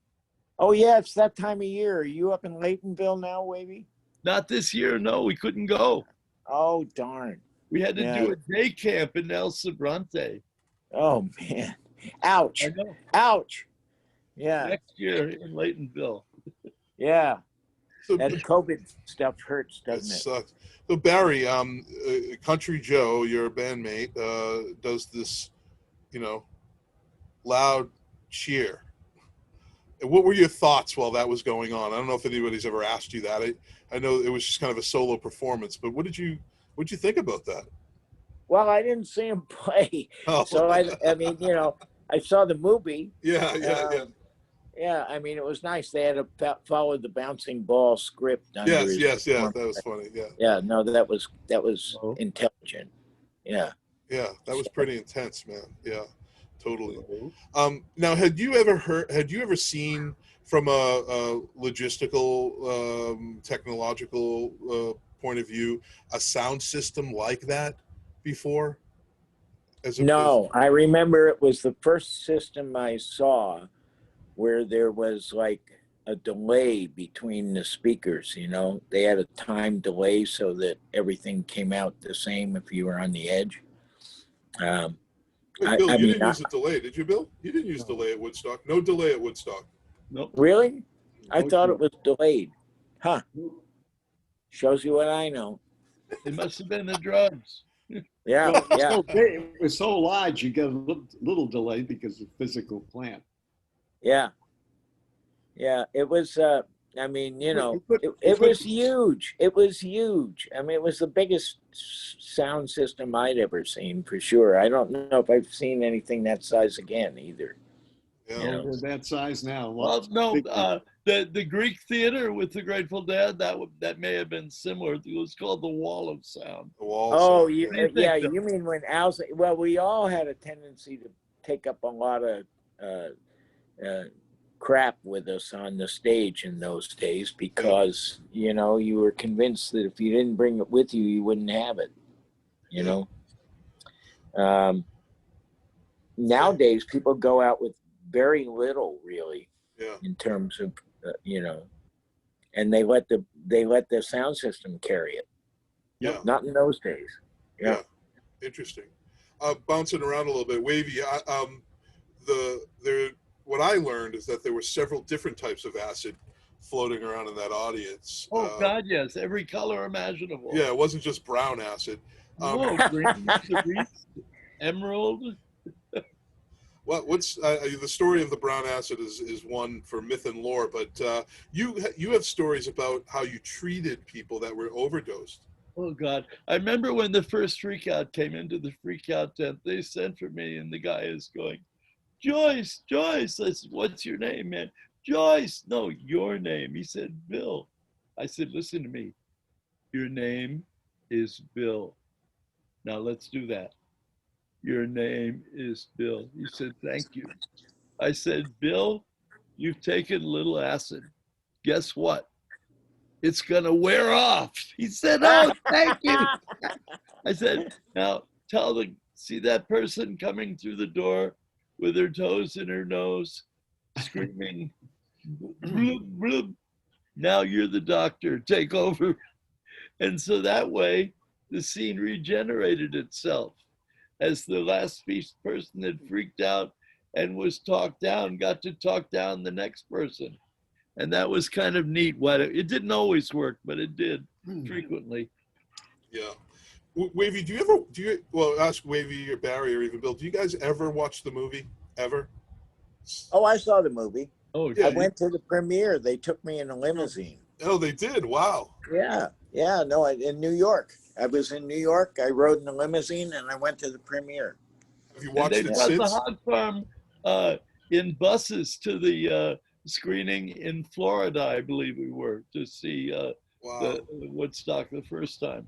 Speaker 5: Oh yeah, it's that time of year. Are you up in Laytonville now, Wavy?
Speaker 1: Not this year, no, we couldn't go.
Speaker 5: Oh darn.
Speaker 1: We had to do a day camp in El Sobrante.
Speaker 5: Oh man. Ouch.
Speaker 1: I know.
Speaker 5: Ouch. Yeah.
Speaker 1: Next year in Laytonville.
Speaker 5: Yeah.
Speaker 2: So,
Speaker 5: That COVID stuff hurts, doesn't it?
Speaker 2: Sucks. So Barry, Country Joe, your bandmate, does this, loud cheer. And what were your thoughts while that was going on? I don't know if anybody's ever asked you that. I know it was just kind of a solo performance, but what did you think about that?
Speaker 5: Well, I didn't see him play, so I mean, I saw the movie.
Speaker 2: Yeah.
Speaker 5: Yeah, I mean, it was nice. They had to follow the bouncing ball script.
Speaker 2: Yes. That was funny. Yeah.
Speaker 5: Yeah, no, that was intelligent. Yeah.
Speaker 2: Yeah, that was pretty intense, man. Yeah, totally. Now, had you ever seen from a logistical, technological point of view, a sound system like that before?
Speaker 5: No, I remember it was the first system I saw where there was like a delay between the speakers. They had a time delay so that everything came out the same if you were on the edge.
Speaker 2: Wait, Bill, you didn't use a delay, did you, Bill? You didn't use delay at Woodstock. No delay at Woodstock.
Speaker 1: Nope.
Speaker 5: Really? I thought it was delayed. Huh. Shows you what I know.
Speaker 1: It must have been the drugs.
Speaker 5: Yeah, yeah.
Speaker 4: It was so large, you get a little delay because of physical plant.
Speaker 5: Yeah. Yeah, it was, I mean, it was huge. It was huge. I mean, it was the biggest sound system I'd ever seen, for sure. I don't know if I've seen anything that size again either.
Speaker 2: Yeah.
Speaker 4: They're that size now.
Speaker 1: Well, no, the Greek theater with the Grateful Dead, that may have been similar. It was called the Wall of Sound.
Speaker 2: The wall.
Speaker 5: Oh,
Speaker 1: you
Speaker 5: mean when well, we all had a tendency to take up a lot of crap with us on the stage in those days because you were convinced that if you didn't bring it with you, you wouldn't have it. Nowadays people go out with very little, really, in terms of and they let the sound system carry it.
Speaker 2: Yeah.
Speaker 5: Not in those days. Yeah.
Speaker 2: Interesting. Bouncing around a little bit, Wavy. What I learned is that there were several different types of acid floating around in that audience.
Speaker 1: Oh God, yes, every color imaginable.
Speaker 2: Yeah, it wasn't just brown acid.
Speaker 1: No, green, cerise, emerald.
Speaker 2: What's the story of the brown acid is one for myth and lore, but you have stories about how you treated people that were overdosed.
Speaker 1: Oh God, I remember when the first freak out came into the freak out tent, they sent for me and the guy is going, Joyce. I said, what's your name, man? Joyce. No, your name. He said, Bill. I said, listen to me. Your name is Bill. Now let's do that. Your name is Bill. He said, thank you. I said, Bill, you've taken a little acid. Guess what? It's going to wear off. He said, oh, thank you. I said, now tell the see that person coming through the door with her toes in her nose, screaming, bloop, bloop. Now you're the doctor, take over. And so that way, the scene regenerated itself. As the last person that freaked out and was talked down got to talk down the next person. And that was kind of neat. It didn't always work, but it did frequently.
Speaker 2: Yeah. Wavy, well, ask Wavy or Barry or even Bill, do you guys ever watch the movie? Ever?
Speaker 5: Oh, I saw the movie.
Speaker 1: Oh,
Speaker 2: Yeah,
Speaker 5: I went to the premiere. They took me in a limousine.
Speaker 2: Oh, they did? Wow.
Speaker 5: Yeah. Yeah. No, in New York. I was in New York. I rode in a limousine and I went to the premiere.
Speaker 2: Have you
Speaker 1: And
Speaker 2: watched
Speaker 1: they
Speaker 2: it
Speaker 1: brought the
Speaker 2: since?
Speaker 1: Hog Farm in buses to the screening in Florida, I believe we were, to see
Speaker 2: Wow.
Speaker 1: the Woodstock the first time.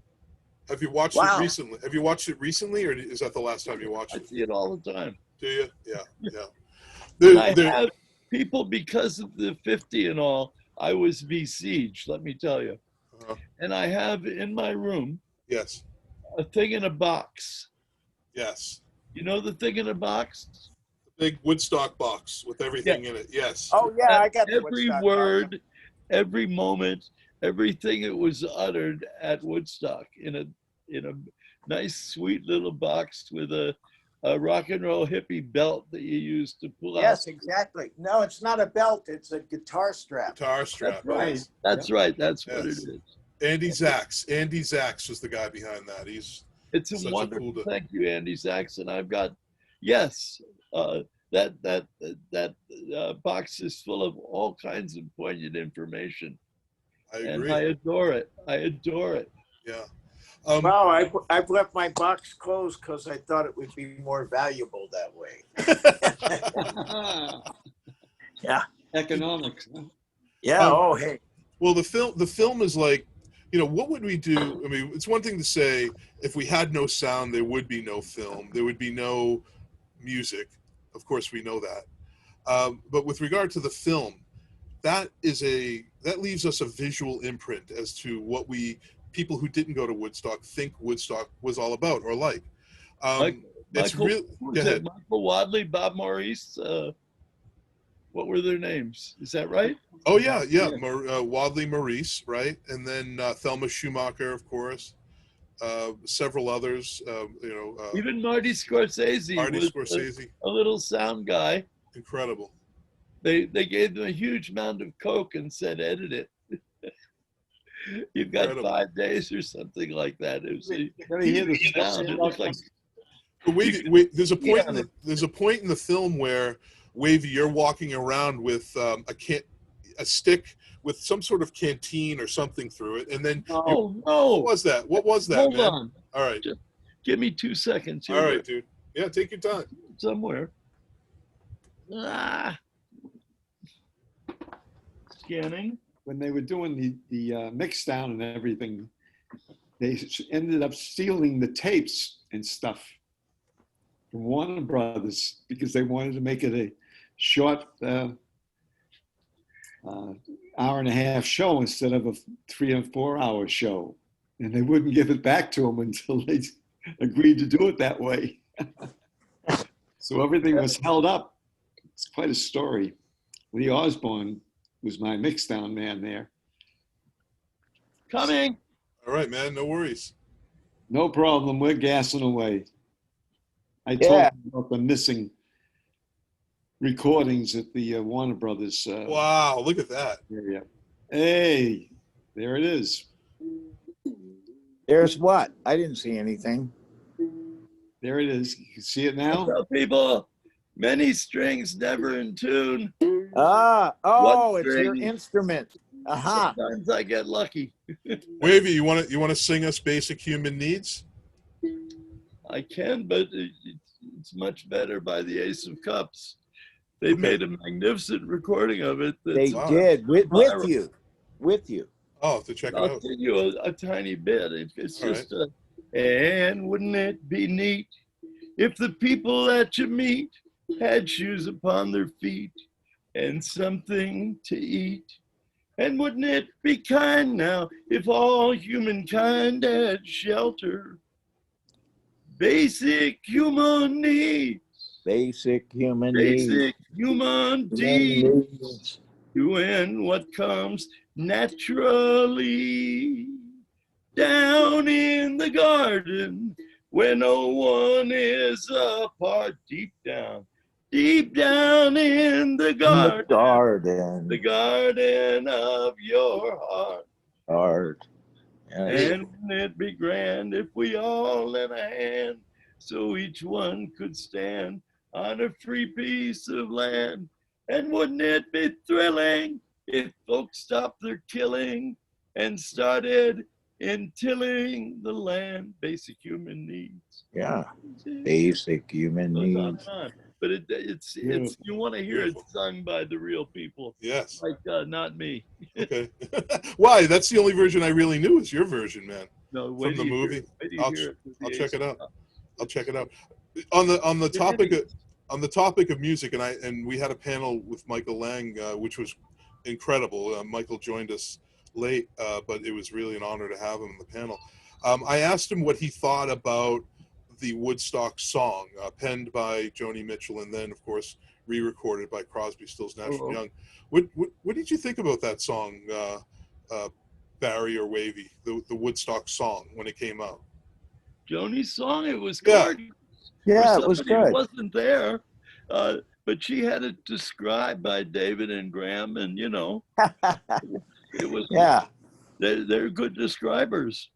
Speaker 2: Have you watched it recently? Have you watched it recently, or is that the last time you watched
Speaker 1: I
Speaker 2: it?
Speaker 1: see it all the time.
Speaker 2: Do you? Yeah, yeah.
Speaker 1: And I have people, because of the 50 and all, I was besieged, let me tell you. And I have in my room
Speaker 2: Yes,
Speaker 1: a thing in a box.
Speaker 2: yes.
Speaker 1: You know the thing in a box?
Speaker 2: The big Woodstock box with everything in it. Yes.
Speaker 5: Oh yeah, I got the
Speaker 1: every
Speaker 5: Woodstock
Speaker 1: word,
Speaker 5: box.
Speaker 1: every moment, everything that was uttered at Woodstock in a nice, sweet little box with a rock and roll hippie belt that you use to pull out.
Speaker 5: Yes, exactly. No, it's not a belt. It's a guitar strap.
Speaker 2: Guitar strap.
Speaker 1: That's right.
Speaker 2: Yes.
Speaker 1: That's right. That's
Speaker 2: Yes.
Speaker 1: what it is.
Speaker 2: Andy Zaks. Andy Zaks was the guy behind that.
Speaker 1: It's
Speaker 2: such
Speaker 1: a
Speaker 2: a
Speaker 1: wonderful.
Speaker 2: cool
Speaker 1: Thank you, Andy Zaks. And I've got, yes, that box is full of all kinds of poignant information.
Speaker 2: I agree.
Speaker 1: And I adore it. I adore it.
Speaker 2: Yeah.
Speaker 5: Wow, I've left my box closed because I thought it would be more valuable that way. Yeah.
Speaker 4: Economics. Huh?
Speaker 5: Yeah. Oh, hey.
Speaker 2: Well, the film is like, what would we do? I mean, it's one thing to say if we had no sound, there would be no film, there would be no music. Of course, we know that. But with regard to the film, that leaves us a visual imprint as to what people who didn't go to Woodstock think Woodstock was all about or like. It's
Speaker 1: Michael,
Speaker 2: real.
Speaker 1: who was it? Michael Wadley, Bob Maurice. What were their names? Is that right?
Speaker 2: Oh yeah. Wadley Maurice, right? And then Thelma Schumacher, of course. Several others.
Speaker 1: Even Marty Scorsese. A little sound guy.
Speaker 2: Incredible.
Speaker 1: They gave them a huge amount of coke and said, "Edit it." You've got
Speaker 2: Incredible.
Speaker 1: 5 days or something like that. It was
Speaker 4: sound.
Speaker 1: It looked like.
Speaker 2: There's a point. There's a point in the film where Wavy, you're walking around with a stick with some sort of canteen or something through it, and then
Speaker 1: no.
Speaker 2: What was that? What was that?
Speaker 1: Hold
Speaker 2: man?
Speaker 1: on.
Speaker 2: All right.
Speaker 1: Just give me 2 seconds here.
Speaker 2: All right, dude. Yeah, take your time.
Speaker 1: Somewhere. Scanning.
Speaker 4: When they were doing the mix down and everything, they ended up stealing the tapes and stuff from Warner Brothers because they wanted to make it a short hour and a half show instead of a 3 or 4 hour show. And they wouldn't give it back to them until they agreed to do it that way. So everything was held up. It's quite a story. Lee Osborne was my mix down man there.
Speaker 1: Coming.
Speaker 2: All right, man. No worries.
Speaker 4: No problem. We're gassing away. I told them about the missing recordings at the Warner Brothers.
Speaker 2: Wow, look at that.
Speaker 4: Area. Hey, there it is.
Speaker 5: There's what? I didn't see anything.
Speaker 4: There it is. You can see it now?
Speaker 1: Tell people, many strings never in tune.
Speaker 5: Oh, it's
Speaker 1: string?
Speaker 5: your instrument. Aha.
Speaker 1: Sometimes I get lucky.
Speaker 2: Wavy, you want to sing us Basic Human Needs?
Speaker 1: I can, but it's much better by the Ace of Cups. They made a magnificent recording of it.
Speaker 5: They
Speaker 1: That's
Speaker 5: did with you.
Speaker 2: Oh, to check it
Speaker 1: I'll
Speaker 2: out.
Speaker 1: give you a tiny bit. It's
Speaker 2: All
Speaker 1: just and wouldn't it be neat if the people that you meet had shoes upon their feet and something to eat? And wouldn't it be kind now if all humankind had shelter? Basic human needs.
Speaker 5: Basic human needs.
Speaker 1: Basic human deeds. Doing what comes naturally. Down in the garden where no one is apart. Deep down in the
Speaker 5: In
Speaker 1: garden.
Speaker 5: the garden.
Speaker 1: The garden of your heart.
Speaker 5: Heart. Yes.
Speaker 1: And wouldn't it be grand if we all lent a hand so each one could stand on a free piece of land? And wouldn't it be thrilling if folks stopped their killing and started in tilling the land? Basic human needs.
Speaker 5: Yeah. Basic human
Speaker 1: Goes on
Speaker 5: needs.
Speaker 1: and on. But it's you want to hear it sung by the real people,
Speaker 2: Yes.
Speaker 1: like not me.
Speaker 2: Okay. Why? That's the only version I really knew. Is your version, man?
Speaker 1: No,
Speaker 2: From
Speaker 1: wait
Speaker 2: the
Speaker 1: till you hear
Speaker 2: movie?
Speaker 1: it. Wait till you
Speaker 2: I'll
Speaker 1: hear it with the
Speaker 2: I'll check it out.
Speaker 1: ACDC.
Speaker 2: I'll check it out. On the topic of music, and we had a panel with Michael Lang, which was incredible. Michael joined us late, but it was really an honor to have him in the panel. I asked him what he thought about the Woodstock song, penned by Joni Mitchell, and then, of course, re-recorded by Crosby, Stills, Nash and Young. What did you think about that song, Barry or Wavy, the Woodstock song when it came out?
Speaker 1: Joni's song, it was
Speaker 2: Yeah.
Speaker 1: gorgeous.
Speaker 5: Yeah,
Speaker 1: For
Speaker 5: it was
Speaker 1: somebody who
Speaker 5: good.
Speaker 1: wasn't there, but she had it described by David and Graham, and it was.
Speaker 5: Yeah.
Speaker 1: They're good describers.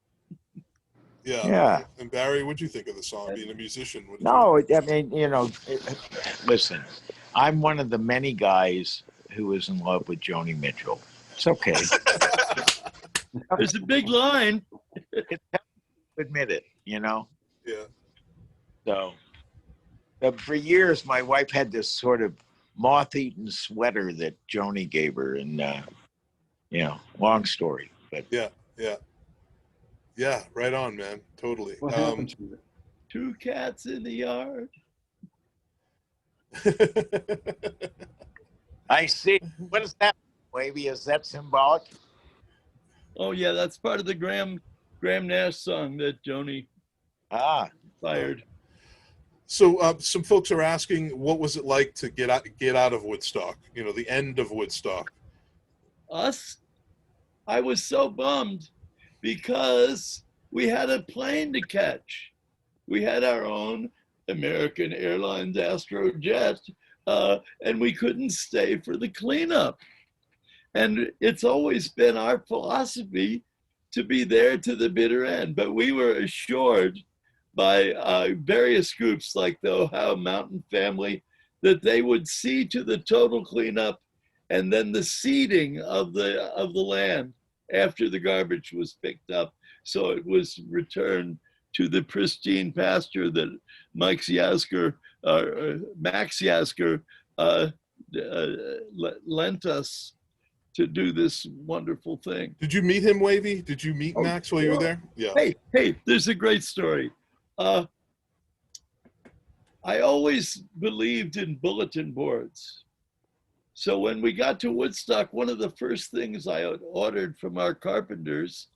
Speaker 2: Yeah.
Speaker 5: Yeah.
Speaker 2: And Barry, what'd you think of the song? Being a musician,
Speaker 5: No, I mean, listen, I'm one of the many guys who was in love with Joni Mitchell. It's okay.
Speaker 1: There's a big line.
Speaker 5: Admit it,
Speaker 2: Yeah.
Speaker 5: So, for years, my wife had this sort of moth-eaten sweater that Joni gave her, and long story, but
Speaker 2: Yeah, right on, man. Totally.
Speaker 4: What happened to it?
Speaker 1: 2 cats in the yard.
Speaker 5: I see. What is that, Wavy? Is that symbolic?
Speaker 1: Oh yeah, that's part of the Graham Nash song that Joni fired.
Speaker 2: So some folks are asking, what was it like to get out of Woodstock? The end of Woodstock.
Speaker 1: Us, I was so bummed because we had a plane to catch. We had our own American Airlines Astrojet, and we couldn't stay for the cleanup. And it's always been our philosophy to be there to the bitter end. But we were assured by various groups like the Ohio Mountain family that they would see to the total cleanup and then the seeding of the land after the garbage was picked up. So it was returned to the pristine pasture that Max Yasker lent us to do this wonderful thing.
Speaker 2: Did you meet him, Wavy? Did you meet Max while you were there? Yeah.
Speaker 1: Hey, there's a great story. I always believed in bulletin boards. So when we got to Woodstock, one of the first things I ordered from our carpenters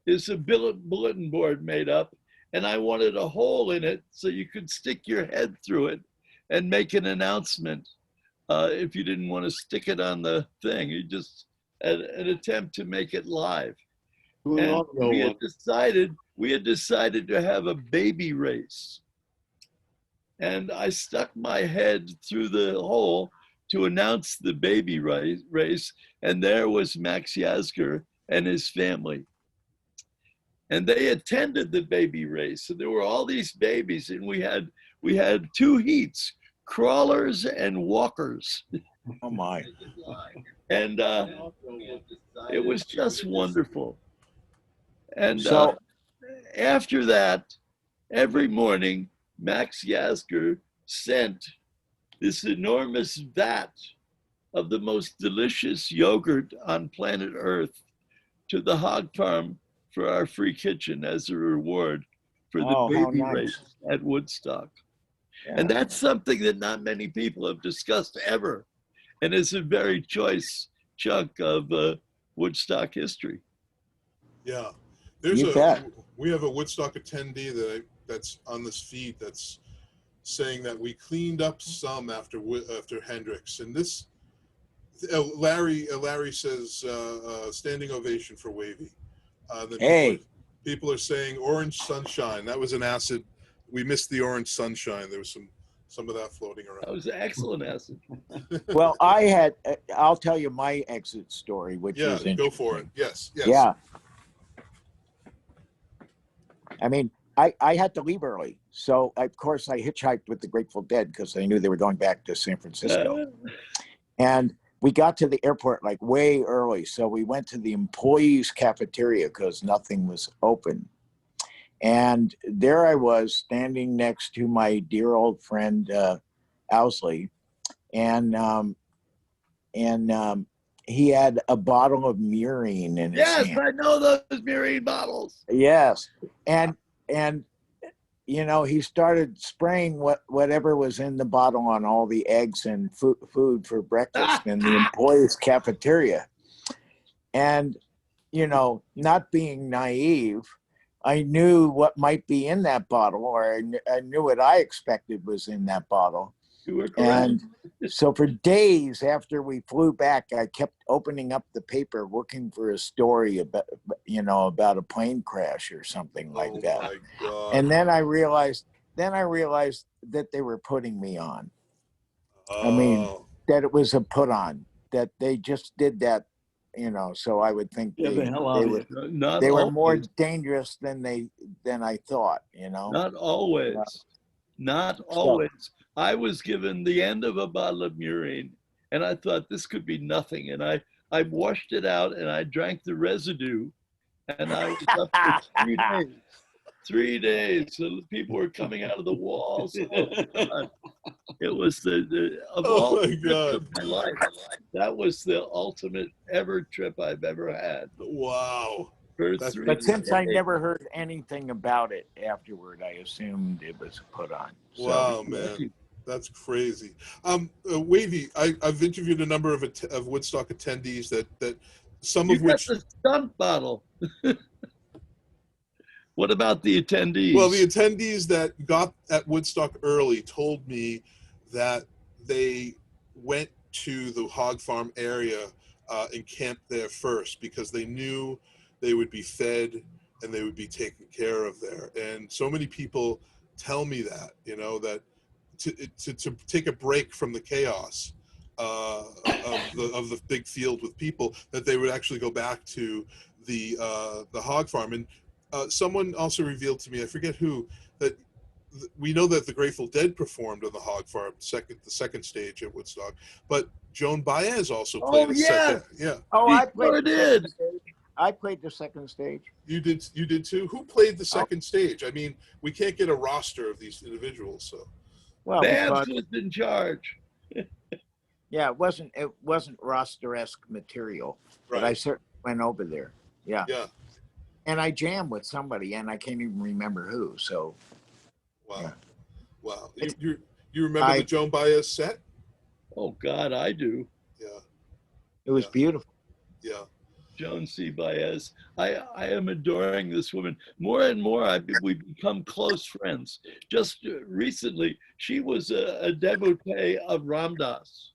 Speaker 1: is a bulletin board made up, and I wanted a hole in it so you could stick your head through it and make an announcement. If you didn't want to stick it on the thing, you just an attempt to make it live. And we had decided to have a baby race. And I stuck my head through the hole to announce the baby race, and there was Max Yasker and his family. And they attended the baby race. So there were all these babies, and we had 2 heats, crawlers and walkers.
Speaker 5: Oh my.
Speaker 1: And it was just wonderful. And
Speaker 5: So
Speaker 1: after that, every morning, Max Yasker sent this enormous vat of the most delicious yogurt on planet Earth to the hog farm for our free kitchen as a reward for the baby race at Woodstock.
Speaker 5: Yeah.
Speaker 1: And that's something that not many people have discussed ever. And it's a very choice chunk of Woodstock history.
Speaker 2: Yeah.
Speaker 5: You bet.
Speaker 2: We have a Woodstock attendee that that's on this feed that's saying that we cleaned up some after Hendrix, and this Larry says standing ovation for Wavy. Then
Speaker 5: Hey.
Speaker 2: people are saying Orange Sunshine. That was an acid. We missed the Orange Sunshine. There was some of that floating around.
Speaker 1: That was excellent acid.
Speaker 5: Well, I'll tell you my exit story, which
Speaker 2: Yeah,
Speaker 5: is interesting.
Speaker 2: go for it. Yes.
Speaker 5: Yeah. I mean, I had to leave early. So, of course, I hitchhiked with the Grateful Dead because I knew they were going back to San Francisco. And we got to the airport like way early. So we went to the employees' cafeteria because nothing was open. And there I was standing next to my dear old friend, Owsley. And he had a bottle of Murine in his
Speaker 1: Yes,
Speaker 5: hand.
Speaker 1: I know those Murine bottles.
Speaker 5: Yes. And you know, he started spraying whatever was in the bottle on all the eggs and food for breakfast in the employees' cafeteria. And, you know, not being naive, I knew what might be in that bottle, or I knew what I expected was in that bottle.
Speaker 1: You were correct.
Speaker 5: And so for days after we flew back, I kept opening up the paper, looking for a story about, you know, about a plane crash or something like that.
Speaker 2: My God.
Speaker 5: And then I realized that they were putting me on. I mean, that it was a put on, that they just did that, you know, so I would think
Speaker 4: Get the hell out of here.
Speaker 1: Not
Speaker 5: they were
Speaker 1: always.
Speaker 5: more dangerous than I thought, you know.
Speaker 1: Not always. Not always. I was given the end of a bottle of Murine, and I thought this could be nothing. And I washed it out, and I drank the residue, and I was up for 3 days. 3 days. So people were coming out of the walls. Oh, God. It was of all
Speaker 2: my
Speaker 1: the trips
Speaker 2: God.
Speaker 1: of my life, that was the ultimate ever trip I've ever had.
Speaker 2: Wow.
Speaker 1: For
Speaker 2: That's-
Speaker 1: 3
Speaker 5: But since I
Speaker 1: days.
Speaker 5: never heard anything about it afterward, I assumed it was put on. So,
Speaker 2: Wow, man. That's crazy. Wavy, I've interviewed a number of Woodstock attendees that some
Speaker 1: You
Speaker 2: of
Speaker 1: got
Speaker 2: which.
Speaker 1: the stunt bottle. What about the attendees?
Speaker 2: Well, the attendees that got at Woodstock early told me that they went to the hog farm area and camped there first because they knew they would be fed and they would be taken care of there. And so many people tell me that, you know, that to take a break from the chaos of the big field with people, that they would actually go back to the hog farm. And someone also revealed to me, I forget who, that we know that the Grateful Dead performed on the hog farm, the second stage at Woodstock, but Joan Baez also played a second. Yeah.
Speaker 5: oh,
Speaker 1: He
Speaker 5: I played
Speaker 1: sure
Speaker 5: the
Speaker 1: did.
Speaker 5: second stage. I played the second stage.
Speaker 2: You did too? Who played the second stage? I mean, we can't get a roster of these individuals, so.
Speaker 5: Well,
Speaker 1: Babs
Speaker 5: because,
Speaker 1: was in charge.
Speaker 5: yeah, it wasn't roster-esque material, but I
Speaker 2: Right.
Speaker 5: certainly went over there. Yeah.
Speaker 2: Yeah.
Speaker 5: And I jammed with somebody, and I can't even remember who. So,
Speaker 2: Wow.
Speaker 5: Yeah.
Speaker 2: Wow. You remember the Joan Baez set?
Speaker 1: Oh, God, I do.
Speaker 2: Yeah.
Speaker 5: it was
Speaker 2: Yeah.
Speaker 5: beautiful.
Speaker 2: Yeah.
Speaker 1: Joan C. Baez. I am adoring this woman. More and more, we've become close friends. Just recently, she was a devotee of Ram Dass,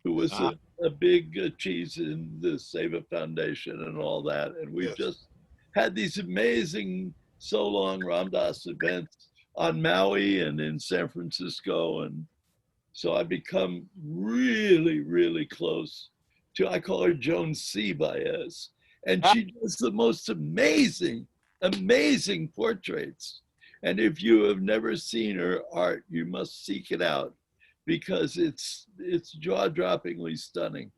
Speaker 1: who was a big cheese in the Seva Foundation and all that. And we've
Speaker 2: Yes.
Speaker 1: just had these amazing so-long Ram Dass events on Maui and in San Francisco. And so I've become really, really close to, I call her Joan C. Baez. And she does the most amazing, amazing portraits. And if you have never seen her art, you must seek it out because it's jaw-droppingly stunning.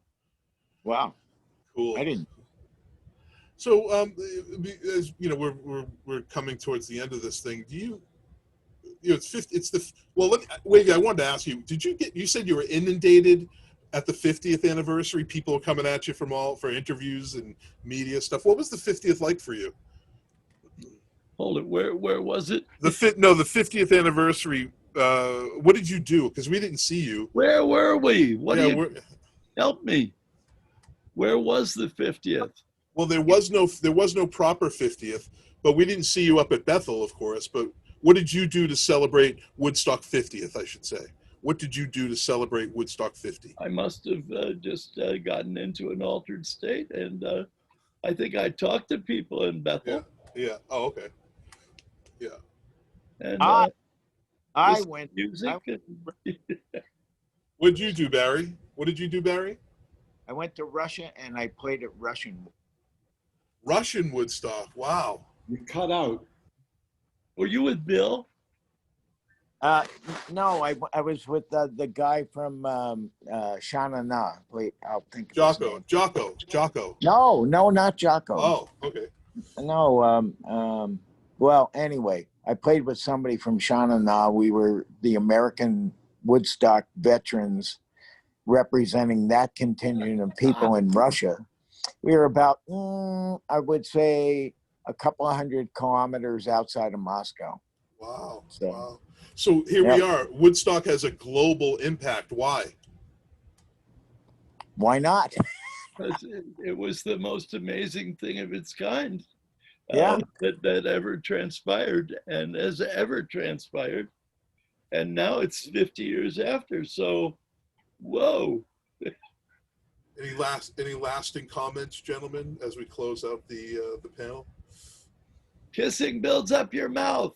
Speaker 5: Wow.
Speaker 2: Cool.
Speaker 5: I didn't.
Speaker 2: So, as you know, we're coming towards the end of this thing. Do you know, Wavy, I wanted to ask you, you said you were inundated at the 50th anniversary, people are coming at you for interviews and media stuff. What was the 50th like for you?
Speaker 1: Hold it, where was it?
Speaker 2: The 50th anniversary, what did you do? Because we didn't see you.
Speaker 1: Where were we? Help me. Where was the 50th?
Speaker 2: Well, there was no proper 50th, but we didn't see you up at Bethel, of course, but what did you do to celebrate Woodstock 50th, I should say? What did you do to celebrate Woodstock 50?
Speaker 1: I must have just gotten into an altered state, and I think I talked to people in Bethel.
Speaker 2: Yeah. Oh, okay. Yeah.
Speaker 1: And
Speaker 5: I
Speaker 1: listened to
Speaker 5: went.
Speaker 1: music.
Speaker 2: What did you do, Barry? What did you do, Barry?
Speaker 5: I went to Russia and I played at Russian.
Speaker 2: Russian Woodstock. Wow.
Speaker 4: You cut out.
Speaker 1: Were you with Bill?
Speaker 5: No, I was with the guy from Shana Na. Wait, I'll think of his name.
Speaker 2: Jocko.
Speaker 5: No, not Jocko.
Speaker 2: Oh, okay.
Speaker 5: No, well, anyway, I played with somebody from Shana Na. We were the American Woodstock veterans representing that contingent of people in Russia. We were about, I would say, a couple of 100 kilometers outside of Moscow.
Speaker 2: Wow.
Speaker 5: So-
Speaker 2: Wow. So here we are. Woodstock has a global impact. Why?
Speaker 5: Why not?
Speaker 1: Because it was the most amazing thing of its kind
Speaker 5: Yeah.
Speaker 1: that ever transpired and has ever transpired. And now it's 50 years after. So, whoa.
Speaker 2: Any lasting comments, gentlemen, as we close out the panel?
Speaker 1: Kissing builds up your mouth.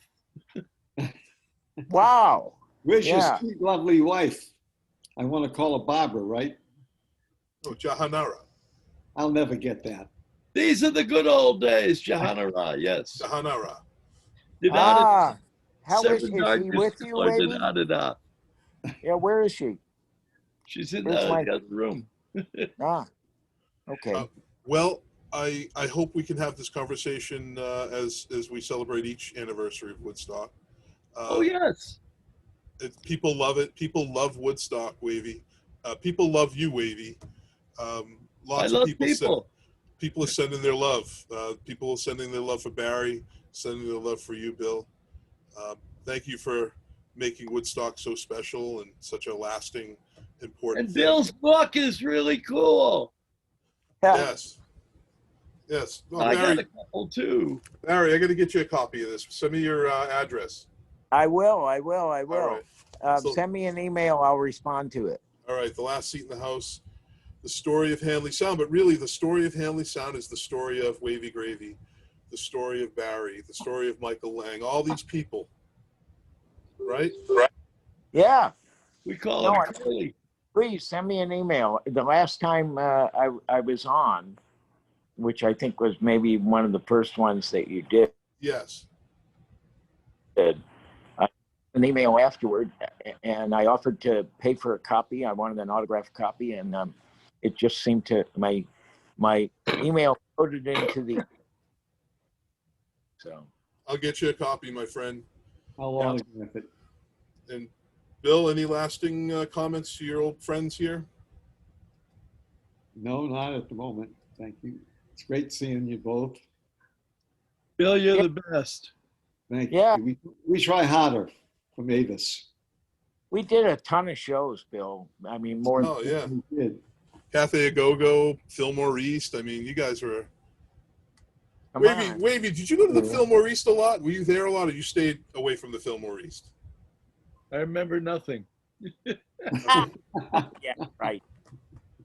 Speaker 5: Wow.
Speaker 4: Where's
Speaker 5: Yeah.
Speaker 4: your sweet, lovely wife? I want to call her Barbara, right?
Speaker 2: Oh, Jahanara.
Speaker 4: I'll never get that.
Speaker 1: These are the good old days, Jahanara, yes.
Speaker 2: Jahanara.
Speaker 5: How is she with you, Wavy? Yeah, where is she?
Speaker 1: She's in
Speaker 5: Where's
Speaker 1: the
Speaker 5: my-
Speaker 1: other room.
Speaker 5: Okay.
Speaker 2: Well, I hope we can have this conversation as we celebrate each anniversary of Woodstock.
Speaker 1: Oh, yes.
Speaker 2: People love it. People love Woodstock, Wavy. People love you, Wavy.
Speaker 1: I
Speaker 2: Lots
Speaker 1: love
Speaker 2: of people.
Speaker 1: people.
Speaker 2: People are sending their love. People are sending their love for Barry, sending their love for you, Bill. Thank you for making Woodstock so special and such a lasting, important
Speaker 1: And
Speaker 2: thing.
Speaker 1: Bill's book is really cool.
Speaker 2: Yes. Yes. Oh,
Speaker 1: I got
Speaker 2: Barry,
Speaker 1: a couple too.
Speaker 2: Barry, I got to get you a copy of this. Send me your address.
Speaker 5: I will.
Speaker 2: All right. So-
Speaker 5: Send me an email. I'll respond to it.
Speaker 2: All right. The last seat in the house. The story of Hanley Sound, but really the story of Hanley Sound is the story of Wavy Gravy, the story of Barry, the story of Michael Lang, all these people, right?
Speaker 5: Yeah.
Speaker 1: We call
Speaker 5: No,
Speaker 1: him Curly.
Speaker 5: Please send me an email. The last time I was on, which I think was maybe one of the first ones that you did,
Speaker 2: Yes.
Speaker 5: an email afterward, and I offered to pay for a copy. I wanted an autographed copy, and it just seemed to my email loaded into the. So
Speaker 2: I'll get you a copy, my friend.
Speaker 4: I'll autograph it.
Speaker 2: And Bill, any lasting comments to your old friends here?
Speaker 4: No, not at the moment. Thank you. It's great seeing you both.
Speaker 1: Bill, you're the best.
Speaker 4: Thank
Speaker 5: Yeah.
Speaker 4: you. We try harder from Avis.
Speaker 5: we did a ton of shows, Bill. I mean, more.
Speaker 2: Oh, yeah.
Speaker 4: We did.
Speaker 2: Cafe A Go-Go, Fillmore East. I mean, you guys were...
Speaker 5: Come
Speaker 2: Wavy,
Speaker 5: on.
Speaker 2: Wavy, did you go to the
Speaker 4: Yeah.
Speaker 2: Fillmore East a lot? Were you there a lot, or you stayed away from the Fillmore East?
Speaker 1: I remember nothing.
Speaker 5: Yeah, right.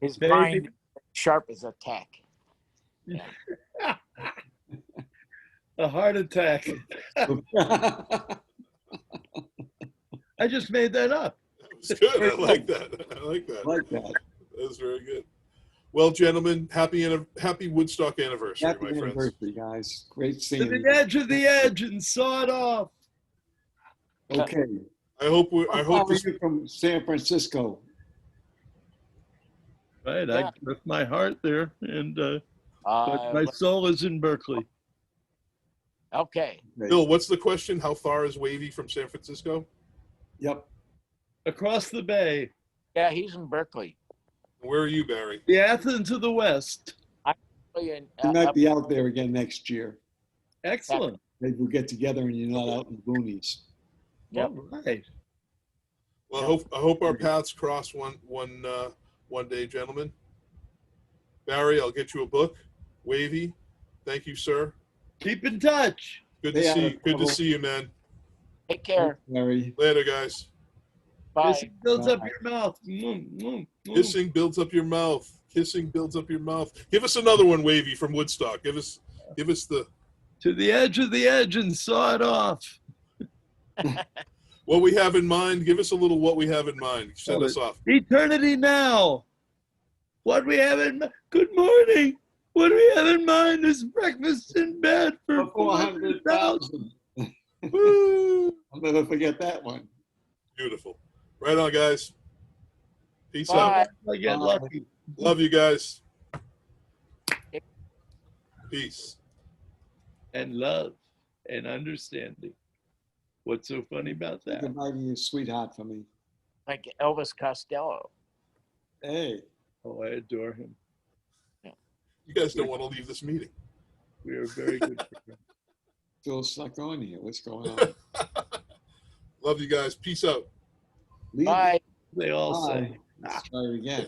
Speaker 5: His
Speaker 1: Baby.
Speaker 5: mind is sharp as a tack.
Speaker 1: A heart attack. I just made that up.
Speaker 2: It was good. I like that. I like that.
Speaker 4: like that.
Speaker 2: That was very good. Well, gentlemen, happy Woodstock anniversary,
Speaker 4: Happy
Speaker 2: my friends.
Speaker 4: anniversary, guys. Great
Speaker 1: To
Speaker 4: seeing
Speaker 1: the
Speaker 4: you.
Speaker 1: edge of the edge and saw it off.
Speaker 4: Okay.
Speaker 2: I hope
Speaker 4: How
Speaker 2: this.
Speaker 4: are you from San Francisco?
Speaker 1: Right,
Speaker 5: Yeah.
Speaker 1: I left my heart there, and but
Speaker 5: Uh,
Speaker 1: my soul is in Berkeley.
Speaker 5: okay.
Speaker 2: Bill, what's the question? How far is Wavy from San Francisco?
Speaker 4: Yep.
Speaker 1: Across the bay,
Speaker 5: Yeah, he's in Berkeley.
Speaker 2: Where are you, Barry?
Speaker 1: the Athens of the West.
Speaker 5: In,
Speaker 4: You might
Speaker 5: up-
Speaker 4: be out there again next year.
Speaker 1: Excellent.
Speaker 4: Maybe we'll get together and you're not out in the boonies.
Speaker 5: Yep.
Speaker 1: All right.
Speaker 2: Well, I hope our paths cross one day, gentlemen. Barry, I'll get you a book. Wavy, thank you, sir.
Speaker 1: Keep in touch.
Speaker 2: Good to
Speaker 4: Hey,
Speaker 2: see.
Speaker 4: Alex.
Speaker 2: Good to see you, man.
Speaker 5: Take care.
Speaker 4: Larry.
Speaker 2: Later, guys.
Speaker 5: Bye.
Speaker 1: Kissing builds up
Speaker 4: Bye.
Speaker 1: your mouth.
Speaker 2: Kissing builds up your mouth. Kissing builds up your mouth. Give us another one, Wavy, from Woodstock. Give us the
Speaker 1: To the edge and saw it off.
Speaker 2: what we have in mind. Give us a little what we have in mind. Send us off.
Speaker 1: Eternity now. What we have in good morning. What we have in mind is breakfast in bed for 400,000.
Speaker 4: 400,000.
Speaker 2: Woo!
Speaker 4: I'll never forget that one.
Speaker 2: Beautiful. Right on, guys. Peace
Speaker 5: Bye.
Speaker 2: out.
Speaker 1: I get
Speaker 4: Bye.
Speaker 1: lucky.
Speaker 2: Love you guys. Peace.
Speaker 1: And love and understanding. What's so funny about
Speaker 4: Say
Speaker 1: that?
Speaker 4: goodbye to your sweetheart for me.
Speaker 5: Like Elvis Costello.
Speaker 4: Hey.
Speaker 1: Oh, I adore him.
Speaker 2: You guys don't want to leave this meeting.
Speaker 1: We are very good friends.
Speaker 4: Still stuck on here. What's going on?
Speaker 2: Love you guys. Peace out.
Speaker 4: Leave.
Speaker 5: Bye.
Speaker 1: They all say.
Speaker 4: Bye. Let's try it again.